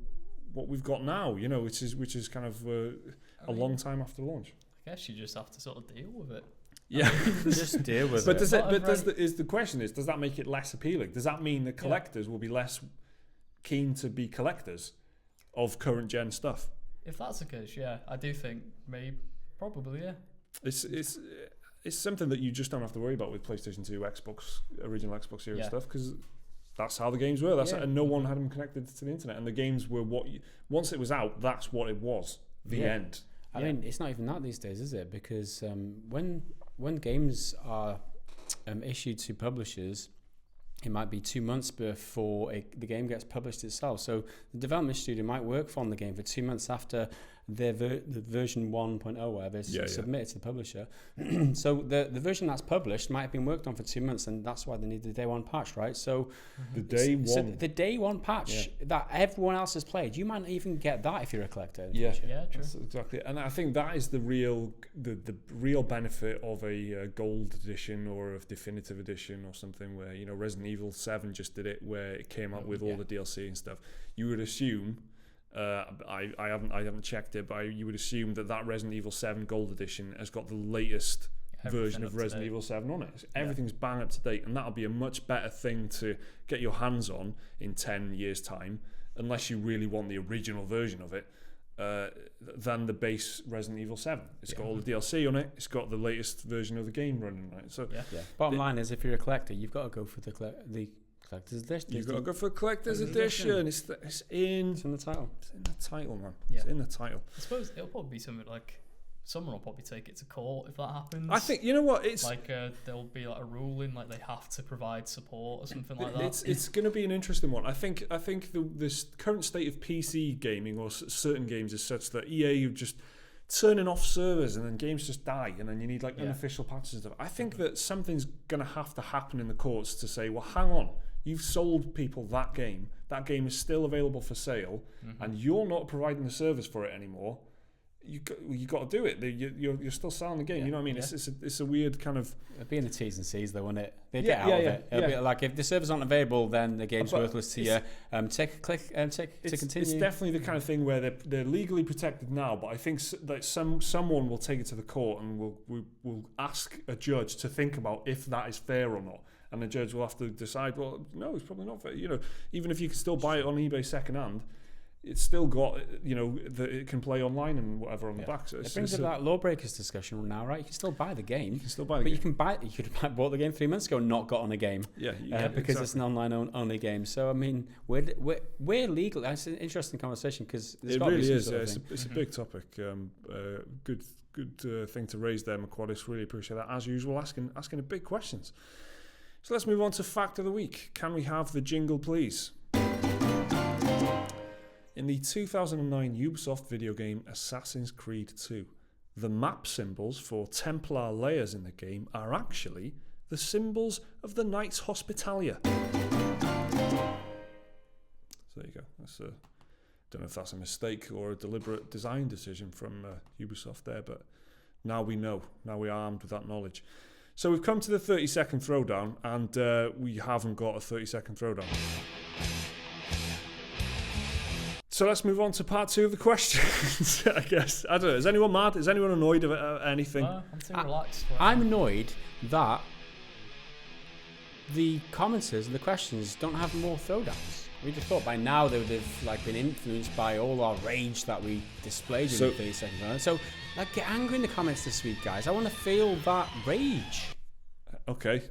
what we've got now. Which is kind of a long time after launch. I guess you just have to sort of deal with it. Yeah, just deal with it. But the question is, does that make it less appealing? Does that mean that collectors will be less keen to be collectors of current gen stuff? If that's the case, I do think probably. It's something that you just don't have to worry about with PlayStation 2, original Xbox Series stuff, because that's how the games were. And no one had them connected to the internet, and the games were once it was out, that's what it was. The end. I mean, it's not even that these days, is it? Because when games are issued to publishers, it might be 2 months before the game gets published itself. So the development studio might work on the game for 2 months after the version 1.0 whatever is submitted to the publisher. So the version that's published might have been worked on for 2 months, and that's why they need the day one patch, right? So the day one patch that everyone else has played, you might not even get that if you're a collector. True. That's exactly. And I think that is the real benefit of a gold edition or a definitive edition or something where Resident Evil 7 just did it, where it came out with all the DLC and stuff. You would assume. I haven't checked it, but you would assume that Resident Evil 7 Gold Edition has got the latest version of Resident Evil 7 on it. Everything's bang up to date, and that'll be a much better thing to get your hands on in 10 years' time, unless you really want the original version of it, than the base Resident Evil 7. It's got all the DLC on it. It's got the latest version of the game running on it. So Bottom line is, if you're a collector, you've got to go for the collector's edition. You've got to go for a collector's edition. It's in the title. It's in the title, man. It's in the title. I suppose it'll probably be something like someone will probably take it to court if that happens. I think it's like there'll be like a ruling like they have to provide support or something like that. It's going to be an interesting one. I think this current state of PC gaming or certain games is such that EA just turning off servers and then games just die, and then you need like unofficial patches and stuff. I think that something's going to have to happen in the courts to say, well, hang on. You've sold people that game. That game is still available for sale, and you're not providing the service for it anymore. You got to do it. You're still selling the game. You know what I mean? It's a weird kind of. It'd be in the T's and C's though, wouldn't it? They'd get out of it. It'll be like if the servers aren't available, then the game's worthless to you. Take a click and to continue. It's definitely the kind of thing where they're legally protected now, but I think that someone will take it to the court and will ask a judge to think about if that is fair or not. and the judge will have to decide, well, no, it's probably not fair. Even if you can still buy it on eBay secondhand, it's still got, it can play online and whatever on the back. So it brings up that Lawbreakers discussion now, right? You can still buy the game. You can still buy the game. You could have bought the game 3 months ago and not got on a game. Yeah, because it's an online only game. So, I mean, we're legal. That's an interesting conversation because it really is. It's a big topic. Good thing to raise there, McQuaddis. Really appreciate that. As usual, asking the big questions. So let's move on to Fact of the Week. Can we have the jingle, please? In the 2009 Ubisoft video game Assassin's Creed 2, the map symbols for Templar layers in the game are actually the symbols of the Knights Hospitalia. So there you go. Don't know if that's a mistake or a deliberate design decision from Ubisoft there, but now we know. Now we are armed with that knowledge. So we've come to the 30-second throwdown, and we haven't got a 30-second throwdown. So let's move on to part 2 of the questions, I guess. I don't know. Is anyone mad? Is anyone annoyed about anything? I'm too relaxed. I'm annoyed that the commenters and the questions don't have more throwdowns. We just thought by now they would have been influenced by all our rage that we displayed in the 30 seconds. So get angry in the comments this week, guys. I want to feel that rage. Okay.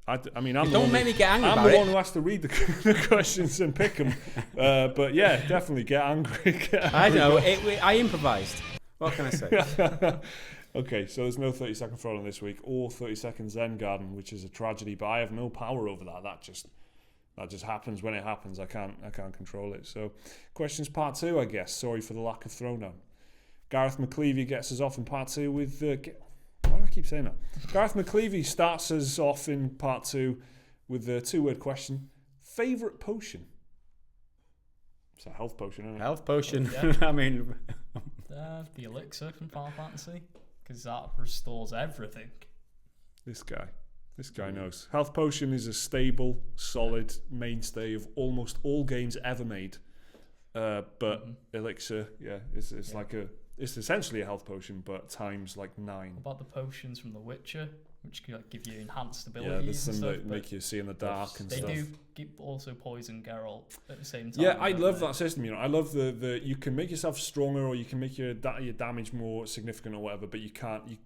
I'm don't make me get angry about it. I'm the one who has to read the questions and pick them. But yeah, definitely get angry. I know. I improvised. What can I say? Okay, so there's no 30-second throwdown this week, or 30-second Zen Garden, which is a tragedy. But I have no power over that. That just happens when it happens. I can't control it. So, questions part 2, I guess. Sorry for the lack of throwdown. Gareth McKelvey gets us off in part 2 with. Why do I keep saying that? Gareth McKelvey starts us off in part 2 with the 2-word question: favourite potion. It's a health potion, isn't it? Health potion. Yeah. I mean, the elixir from Final Fantasy, because that restores everything. This guy knows. Health potion is a stable, solid mainstay of almost all games ever made. But elixir, it's like it's essentially a health potion, but times 9. What about the potions from The Witcher, which give you enhanced Yeah, abilities? there's some that make you see in the dark and stuff. They do also poison Geralt at the same time. Yeah, I love that system. I love the you can make yourself stronger, or you can make your damage more significant or whatever, but you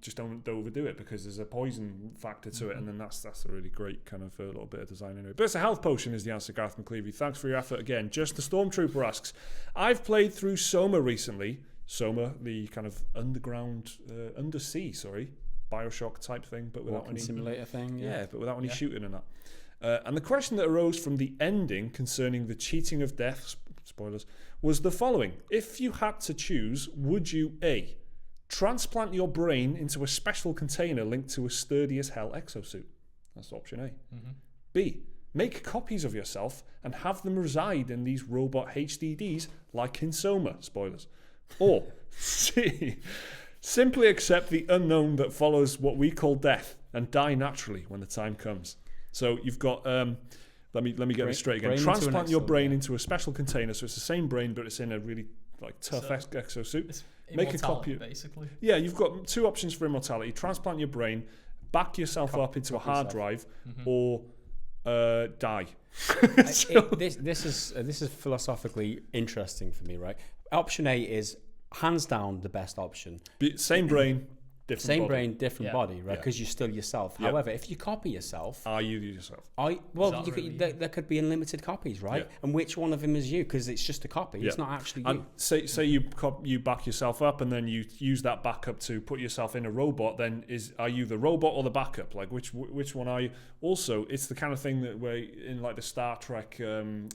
just don't overdo it because there's a poison factor to it, and then that's a really great kind of a little bit of design anyway. But it's a health potion is the answer, Gareth McKelvey. Thanks for your effort again. Just the Stormtrooper asks, I've played through Soma recently. Soma, the kind of underground, undersea, Bioshock type thing, but without walking any simulator thing. Yeah, but without any shooting and that. And the question that arose from the ending concerning the cheating of death, spoilers, was the following: if you had to choose, would you A, transplant your brain into a special container linked to a sturdy as hell exosuit? That's option A. Mm-hmm. B, make copies of yourself and have them reside in these robot HDDs like in Soma, spoilers. Or C, simply accept the unknown that follows what we call death and die naturally when the time comes. So you've got, let me get this straight again. Transplant your brain into a special container, so it's the same brain, but it's in a really tough exosuit. Make a copy. Basically. Yeah, you've got 2 options for immortality: transplant your brain, back yourself up into a hard drive, or die. This is philosophically interesting for me, right? Option A is hands down the best option. Same brain, different body, right? Because you're still yourself. Yeah. However, if you copy yourself, are you yourself? There could be unlimited copies, right? Yeah. And which one of them is you? Because it's just a copy. Yeah. It's not actually you. And say you back yourself up, and then you use that backup to put yourself in a robot. Then are you the robot or the backup? Which one are you? Also, it's the kind of thing that where in the Star Trek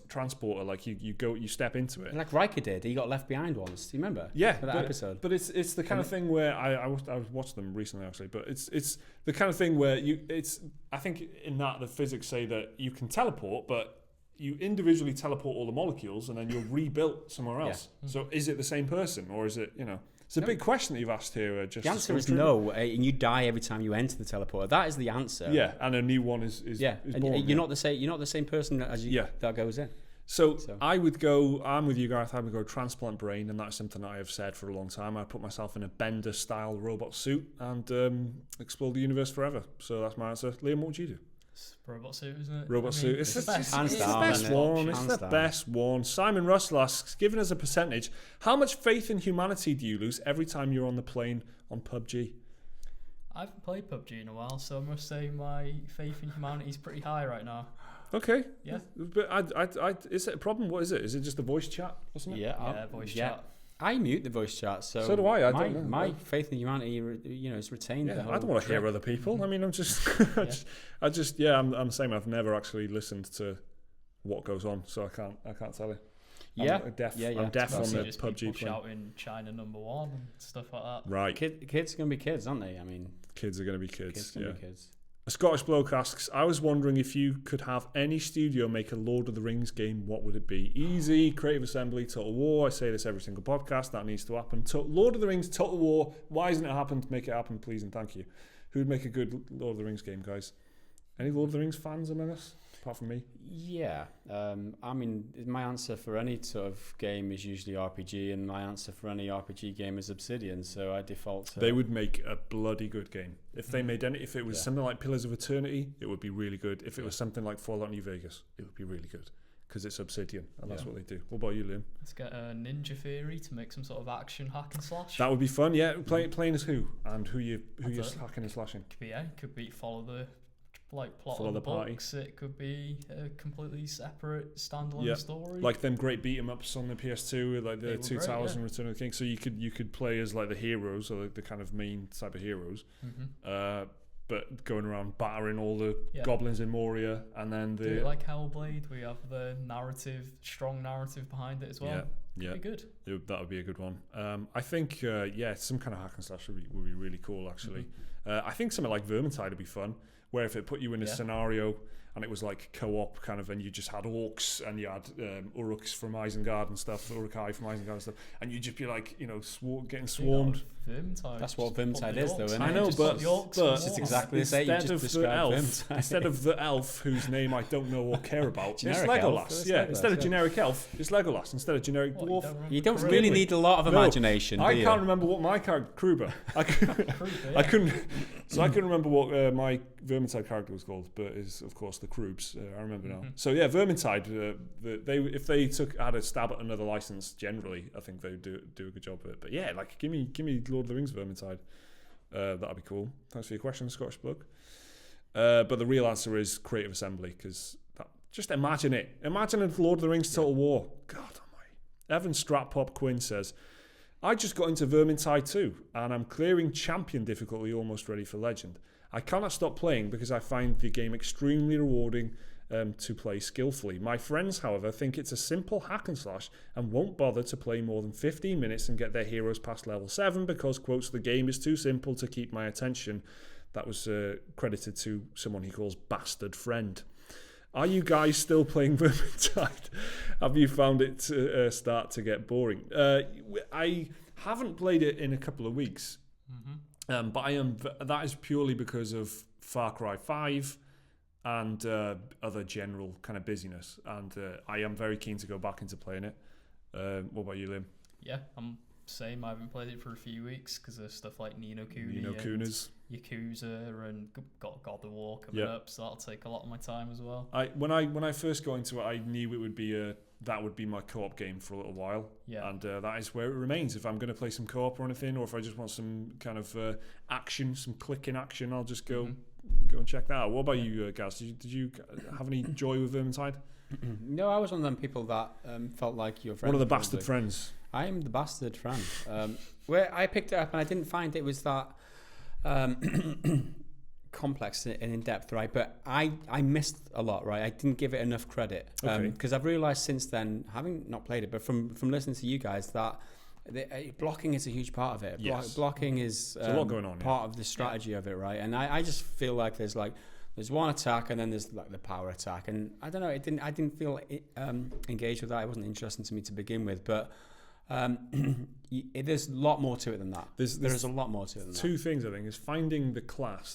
transporter, you step into it. Like Riker did. He got left behind once. Do you remember? Yeah, that episode. But it's the kind of thing where I watched them recently actually. But it's the kind of thing where I think in that the physics say that you can teleport, but you individually teleport all the molecules and then you're rebuilt somewhere else. Yeah. So is it the same person, or is it It's a big question that you've asked here. The answer is no, and you die every time you enter the teleporter. That is the answer. Yeah, and a new one is born. You're not the same person as you that goes in. So I'm with you, Gareth. I would go transplant brain, and that's something that I have said for a long time. I put myself in a Bender-style robot suit and explore the universe forever. So that's my answer. Liam, what would you do? It's Robot Suit, isn't it? Robot Suit. It's the Hands best down, isn't it? one. It's Hands the down. best one. Simon Russell asks, given as a percentage, how much faith in humanity do you lose every time you're on the plane on PUBG? I haven't played PUBG in a while, so I must say my faith in humanity is pretty high right now. Okay. Yeah. But is it a problem? What is it? Is it just the voice chat? Wasn't it? Yeah, voice chat. I mute the voice chat, so So do I. I my, don't know. my faith in humanity, is retained. Yeah, the whole I don't want to hear trip. other people. I mean, I'm just, I'm saying I've never actually listened to what goes on, so I can't tell you. Yeah, I'm deaf. yeah. I'm deaf on Mostly the just PUBG people plane. shouting China #1 and stuff like that. Right, Kids are gonna be kids, aren't they? I mean, kids are going to be kids. kids gonna Yeah. be kids. A Scottish bloke asks, I was wondering if you could have any studio make a Lord of the Rings game, what would it be? Easy, Creative Assembly, Total War. I say this every single podcast. That needs to happen. Lord of the Rings, Total War. Why hasn't it happened? Make it happen, please, and thank you. Who would make a good Lord of the Rings game, guys? Any Lord of the Rings fans among us, apart from me? Yeah, I mean, my answer for any sort of game is usually RPG, and my answer for any RPG game is Obsidian. So I default to. They would make a bloody good game. If they made any, if it was something like Pillars of Eternity, it would be really good. If it was something like Fallout New Vegas, it would be really good because it's Obsidian, and that's what they do. What about you, Liam? Let's get a Ninja Theory to make some sort of action hack and slash. That would be fun. Yeah, playing as who and who you're hacking and slashing. Could be follow the plot Follow of the the party. books. It could be a completely separate standalone story. Like them great beat 'em ups on the PS2, like the They were Two great, Towers yeah. and Return of the King. So you could play as like the heroes or the kind of main type of heroes, but going around battering all the goblins in Moria, and then Do it like Hellblade. We have the strong narrative behind it as well. Yeah, Be good. that would be a good one. I think some kind of hack and slash would be really cool actually. I think something like Vermintide would be fun, where if it put you in a scenario and it was like co-op kind of, and you just had orcs and you had Uruks from Isengard and stuff, Urukai from Isengard and stuff, and you'd just be like, getting swarmed. Vermintide. That's what Vermintide is, though, isn't it? I know, but it's exactly the same. You just described Vermintide. Instead of the elf whose name I don't know or care about, it's Generic Legolas. elf, it's Yeah, Legolas, instead of generic elf, it's Legolas. Instead of generic dwarf. You don't really need a lot of imagination, do I you? can't remember what my character Kruber. I couldn't remember what my Vermintide character was called, but is of course the Krubs. I remember now. So yeah, Vermintide. If they had a stab at another license, generally, I think they would do a good job of it. But yeah, like give me Lord of the Rings Vermintide. That'd be cool. Thanks for your question, Scottish bloke. But the real answer is Creative Assembly, because just imagine it. Imagine if Lord of the Rings Total War. God almighty. Evan Stratpop Quinn says, I just got into Vermintide 2 and I'm clearing champion difficulty, almost ready for legend. I cannot stop playing because I find the game extremely rewarding to play skillfully. My friends, however, think it's a simple hack and slash and won't bother to play more than 15 minutes and get their heroes past level 7 because, quotes, the game is too simple to keep my attention. That was credited to someone he calls Bastard Friend. Are you guys still playing Vermintide? Have you found it to start to get boring? I haven't played it in a couple of weeks, but that is purely because of Far Cry 5 and other general kind of busyness. And I am very keen to go back into playing it. What about you, Liam? Yeah, I'm same. I haven't played it for a few weeks because of stuff like Ni no Kuni and Kunis. Yakuza and got God of War coming up, so that'll take a lot of my time as well. When I first got into it, I knew it would be that would be my co-op game for a little while, and that is where it remains. If I'm going to play some co-op or anything, or if I just want some kind of action, some clicking action, I'll just go and check that out. What about you, Gaz? Did you have any joy with Vermintide? No, I was one of them people that felt like your friend. One of the bastard friends. I am the bastard friend. Where I picked it up and I didn't find it was that complex and in-depth, right? But I missed a lot, right? I didn't give it enough credit. Because I've realised since then, having not played it, but from listening to you guys, that blocking is a huge part of it. Yes. Blocking is a lot going on, part of the strategy of it, right? And I just feel like there's one attack and then there's like the power attack, and I don't know. I didn't feel engaged with that. It wasn't interesting to me to begin with, but there's a lot more to it than that. There's a lot more to it than that. Two things, I think, is finding the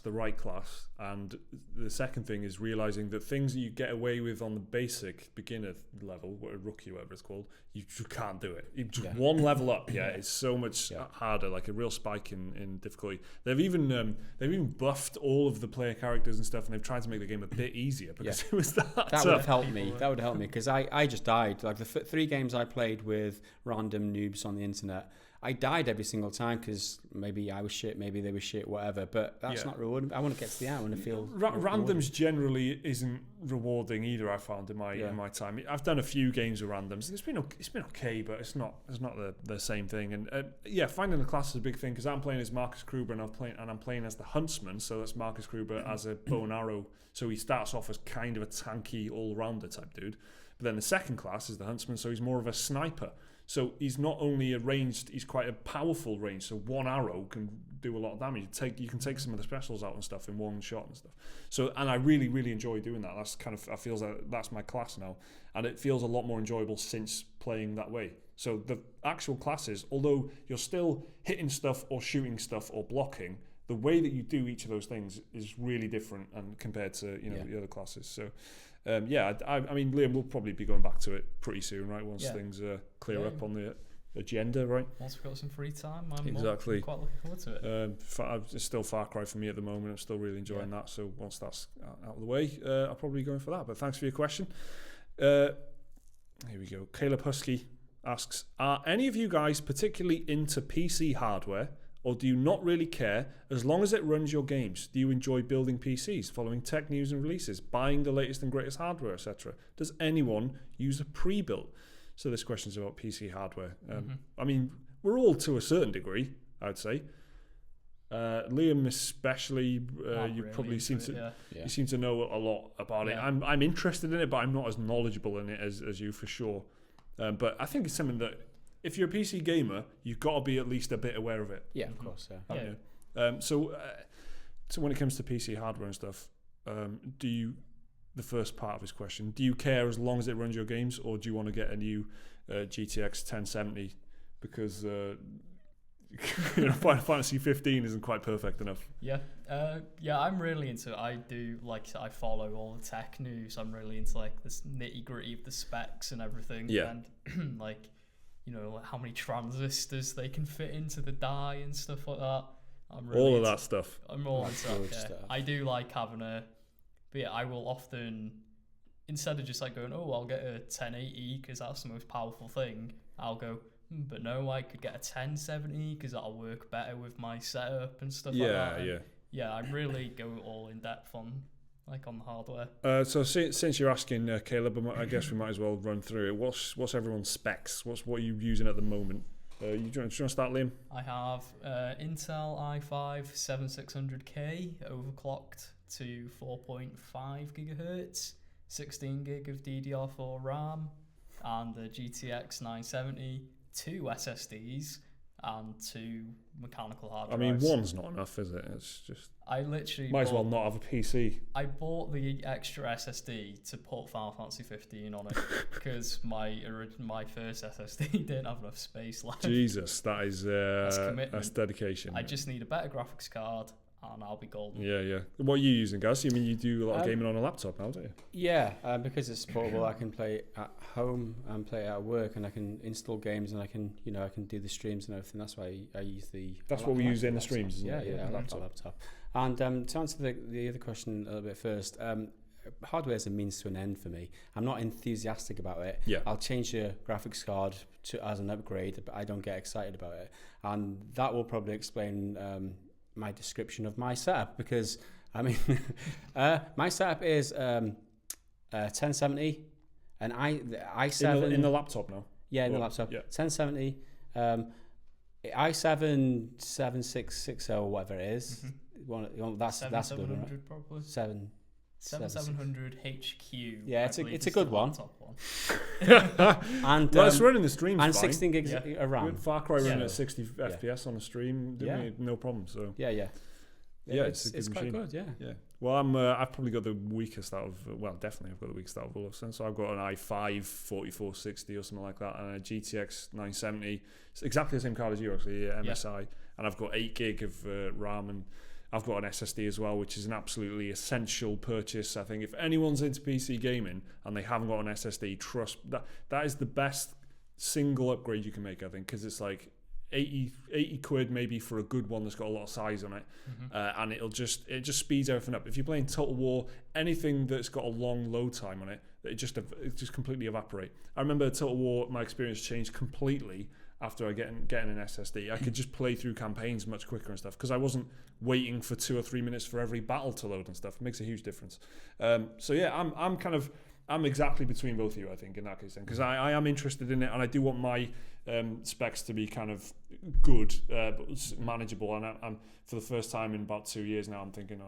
right class, and the second thing is realizing that things that you get away with on the basic beginner level, or rookie, whatever it's called, you can't do it. One level up, it's so much harder, like a real spike in difficulty. They've even buffed all of the player characters and stuff, and they've tried to make the game a bit easier because it was that would have helped me. That would help me because I just died. Like the 3 games I played with random noobs on the internet, I died every single time because maybe I was shit, maybe they were shit, whatever. But that's not rewarding. I want to get to the end. I want to feel randoms generally isn't rewarding either. I found in my time. I've done a few games with randoms, and it's been okay, but it's not the same thing. And finding the class is a big thing because I'm playing as Marcus Kruber, and I'm playing as the Huntsman. So that's Marcus Kruber as a bow and arrow. So he starts off as kind of a tanky all-rounder type dude. But then the second class is the Huntsman, so he's more of a sniper. So he's not only a ranged, he's quite a powerful range. So one arrow can do a lot of damage. You can take some of the specials out and stuff in one shot and stuff. So, and I really, really enjoy doing that. I feel like that's my class now, and it feels a lot more enjoyable since playing that way. So the actual classes, although you're still hitting stuff or shooting stuff or blocking, the way that you do each of those things is really different and compared to the other classes. So. I mean, Liam will probably be going back to it pretty soon, right? Once things clear up on the agenda, right? Once we've got some free time, I'm quite looking forward to it. It's still Far Cry for me at the moment. I'm still really enjoying that. So once that's out of the way, I'll probably be going for that. But thanks for your question. Here we go. Caleb Husky asks, are any of you guys particularly into PC hardware, or do you not really care as long as it runs your games? Do you enjoy building PCs, following tech news and releases, buying the latest and greatest hardware, etc.? Does anyone use a pre-built? So this question is about PC hardware. I mean, we're all to a certain degree, I'd say. Liam especially, you probably seem to know a lot about it. I'm interested in it, but I'm not as knowledgeable in it as you for sure. But I think it's something that, if you're a PC gamer, you've got to be at least a bit aware of it. Yeah, of course. So when it comes to PC hardware and stuff, the first part of his question, do you care as long as it runs your games, or do you want to get a new GTX 1070 because Final Fantasy 15 isn't quite perfect enough? I'm really into it. I follow all the tech news. I'm really into like this nitty gritty of the specs and everything. And like, how many transistors they can fit into the die and stuff like that. All of that stuff. I'm all into that. I do like having I will often, instead of just like going, I'll get a 1080 because that's the most powerful thing, I'll go, but no, I could get a 1070 because that'll work better with my setup and stuff like that. I really go all in depth on the hardware. So since you're asking, Caleb, I guess we might as well run through it. What's everyone's specs? What are you using at the moment? Do you want to start, Liam? I have Intel i5 7600K overclocked to 4.5 gigahertz, 16 gig of DDR4 RAM, and the GTX 970, 2 SSDs, and 2 mechanical hard drives. I mean, one's not enough, is it? It's just... I literally... Might as well not have a PC. I bought the extra SSD to put Final Fantasy 15 on it because my first SSD didn't have enough space left. Jesus, that's dedication. I just need a better graphics card and I'll be golden. Yeah. What are you using, Gaz? You mean you do a lot of gaming on a laptop now, don't you? Yeah, because it's portable, I can play at home and play at work, and I can install games, and I can do the streams and everything. That's why I use the... That's what we use in the streams, isn't it? Yeah, laptop. And to answer the other question a little bit first, hardware is a means to an end for me. I'm not enthusiastic about it. Yeah. I'll change the graphics card as an upgrade, but I don't get excited about it. And that will probably explain my description of my setup, because I mean my setup is 1070 and i7 in the laptop now. In the laptop. 1070 i7 7660 or whatever it is. That's a good one, right? Probably 7700 HQ. Yeah, it's a good one. And it's running the streams and fine. 16 gigs of RAM. Far Cry running at 60 FPS on a stream, no problem. So yeah, it's a good machine. Quite good. Yeah. Well, I've probably got the weakest out of, definitely I've got the weakest out of all of them. So I've got an i5 4460 or something like that, and a GTX 970. It's exactly the same card as you, actually, MSI. And I've got 8 gig of RAM, and I've got an SSD as well, which is an absolutely essential purchase. I think if anyone's into PC gaming and they haven't got an SSD, trust that is the best single upgrade you can make, I think, because it's like 80 quid maybe for a good one that's got a lot of size on it, and it just speeds everything up. If you're playing Total War, anything that's got a long load time on it, it just completely evaporate. I remember Total War, my experience changed completely after I getting an SSD. I could just play through campaigns much quicker and stuff because I wasn't waiting for 2 or 3 minutes for every battle to load and stuff. It makes a huge difference. So yeah, I'm exactly between both of you, I think, in that case, because I am interested in it, and I do want my specs to be kind of good, but manageable. And I'm for the first time in about 2 years now, I'm thinking,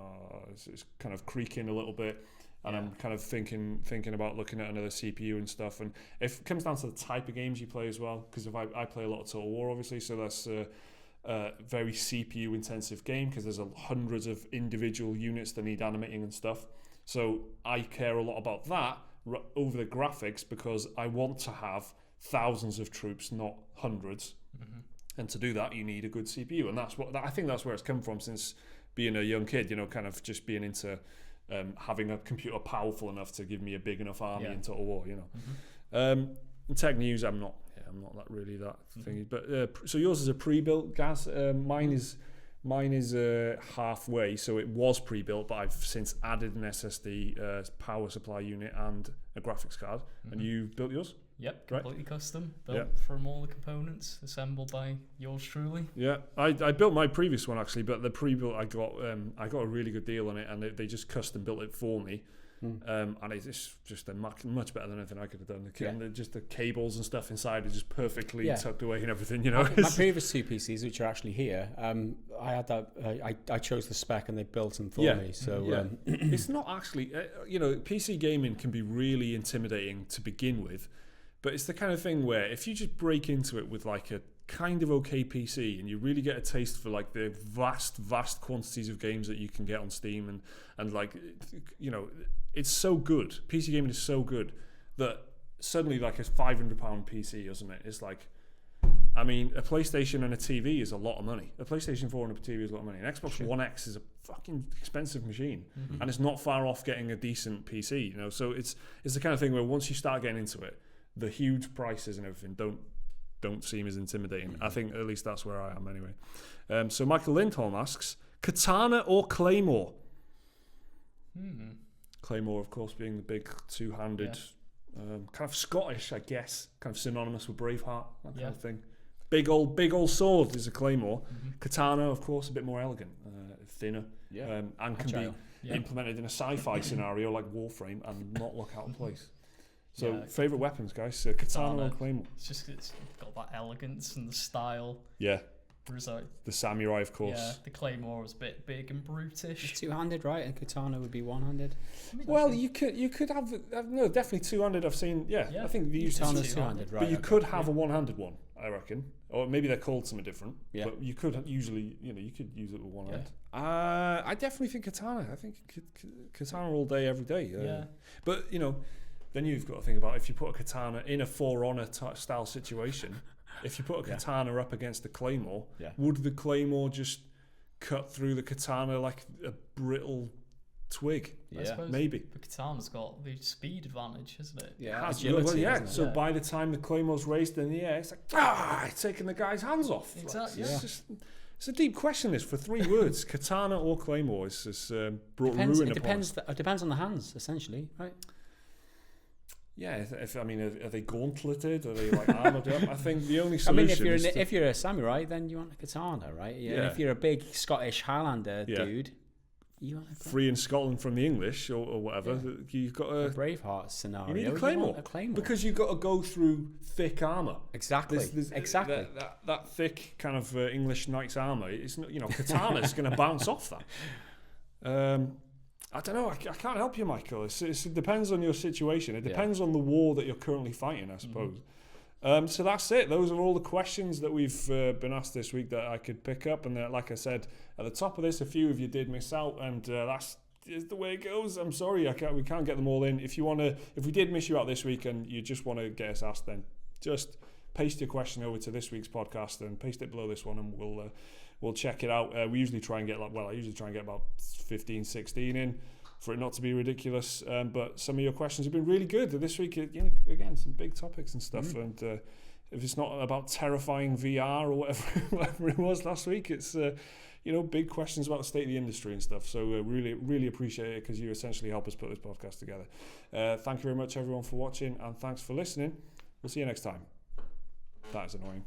it's kind of creaking a little bit, and I'm kind of thinking about looking at another CPU and stuff. And it comes down to the type of games you play as well, because if I play a lot of Total War, obviously, so that's a very CPU intensive game because there's hundreds of individual units that need animating and stuff. So I care a lot about that over the graphics because I want to have thousands of troops, not hundreds. And to do that, you need a good CPU, and I think that's where it's come from since being a young kid. kind of just being into having a computer powerful enough to give me a big enough army in Total War. In tech news, I'm not that really that thingy. But so yours is a pre-built, Gaz. Mine is halfway, so it was pre-built, but I've since added an SSD, power supply unit, and a graphics card. And you built yours? Yep, completely custom, built from all the components, assembled by yours truly. Yeah, I built my previous one actually, but the pre-built I got a really good deal on it, and they just custom built it for me. And it's just much better than anything I could have done. Just the cables and stuff inside are just perfectly tucked away and everything. My previous 2 PCs, which are actually here, I had that. I chose the spec and they built them for me. So it's not actually. PC gaming can be really intimidating to begin with, but it's the kind of thing where if you just break into it with like a kind of okay PC and you really get a taste for like the vast quantities of games that you can get on Steam and like it's so good. PC gaming is so good that suddenly like a £500 PC or something, it's like, I mean, a PlayStation and a TV is a lot of money. A PlayStation 4 and a TV is a lot of money. An Xbox One X is a fucking expensive machine, and it's not far off getting a decent PC. So it's the kind of thing where once you start getting into it, the huge prices and everything don't seem as intimidating. I think at least that's where I am anyway. So Michael Lindholm asks, Katana or Claymore? Claymore, of course, being the big two-handed, kind of Scottish, I guess, kind of synonymous with Braveheart, that kind of thing. Big old sword is a Claymore. Katana, of course, a bit more elegant, thinner, and can be implemented in a sci-fi scenario like Warframe and not look out of place. So, favourite weapons, guys? Katana or Claymore? It's got that elegance and the style. Yeah. Result. The samurai, of course. Yeah, the Claymore was a bit big and brutish. It's two-handed, right? And Katana would be one-handed. Well, you could have no, definitely two-handed. I've seen. Yeah. I think the Katana's two-handed, right? But you could have a one-handed one, I reckon, or maybe they're called something different. Yeah. But you could usually, you could use it with one hand. I definitely think Katana. I think Katana all day, every day. Yeah. But then you've got to think about if you put a katana in a For Honor style situation. If you put a katana up against the Claymore, would the Claymore just cut through the katana like a brittle twig? I suppose maybe. The katana's got the speed advantage, hasn't it? Yeah, agility, So by the time the Claymore's raised in the air, it's like, it's taking the guy's hands off. Exactly. It's a deep question, this, for 3 words. Katana or Claymore? It's just brought ruin upon us. It depends on the hands, essentially, right? Yeah, are they gauntleted? Are they like armored up? I think the only solution. if you're a samurai, then you want a katana, right? Yeah. And if you're a big Scottish Highlander dude, you want a free in Scotland from the English or whatever. You've got a Braveheart scenario. You need a Claymore. Because you've got to go through thick armor. Exactly. Exactly. That thick kind of English knight's armor. It's not, katana's going to bounce off that. I don't know. I can't help you, Michael. It depends on your situation. It depends on the war that you're currently fighting, I suppose. So that's it. Those are all the questions that we've been asked this week that I could pick up. And like I said at the top of this, a few of you did miss out, and that's is the way it goes. I'm sorry, we can't get them all in. If we did miss you out this week and you just want to get us asked, then just paste your question over to this week's podcast and paste it below this one, and we'll check it out. We usually try and get I usually try and get about 15, 16 in for it not to be ridiculous. But some of your questions have been really good this week. Again, some big topics and stuff. And if it's not about terrifying VR or whatever it was last week, it's big questions about the state of the industry and stuff. So really, really appreciate it, because you essentially help us put this podcast together. Thank you very much, everyone, for watching, and thanks for listening. We'll see you next time. That is annoying.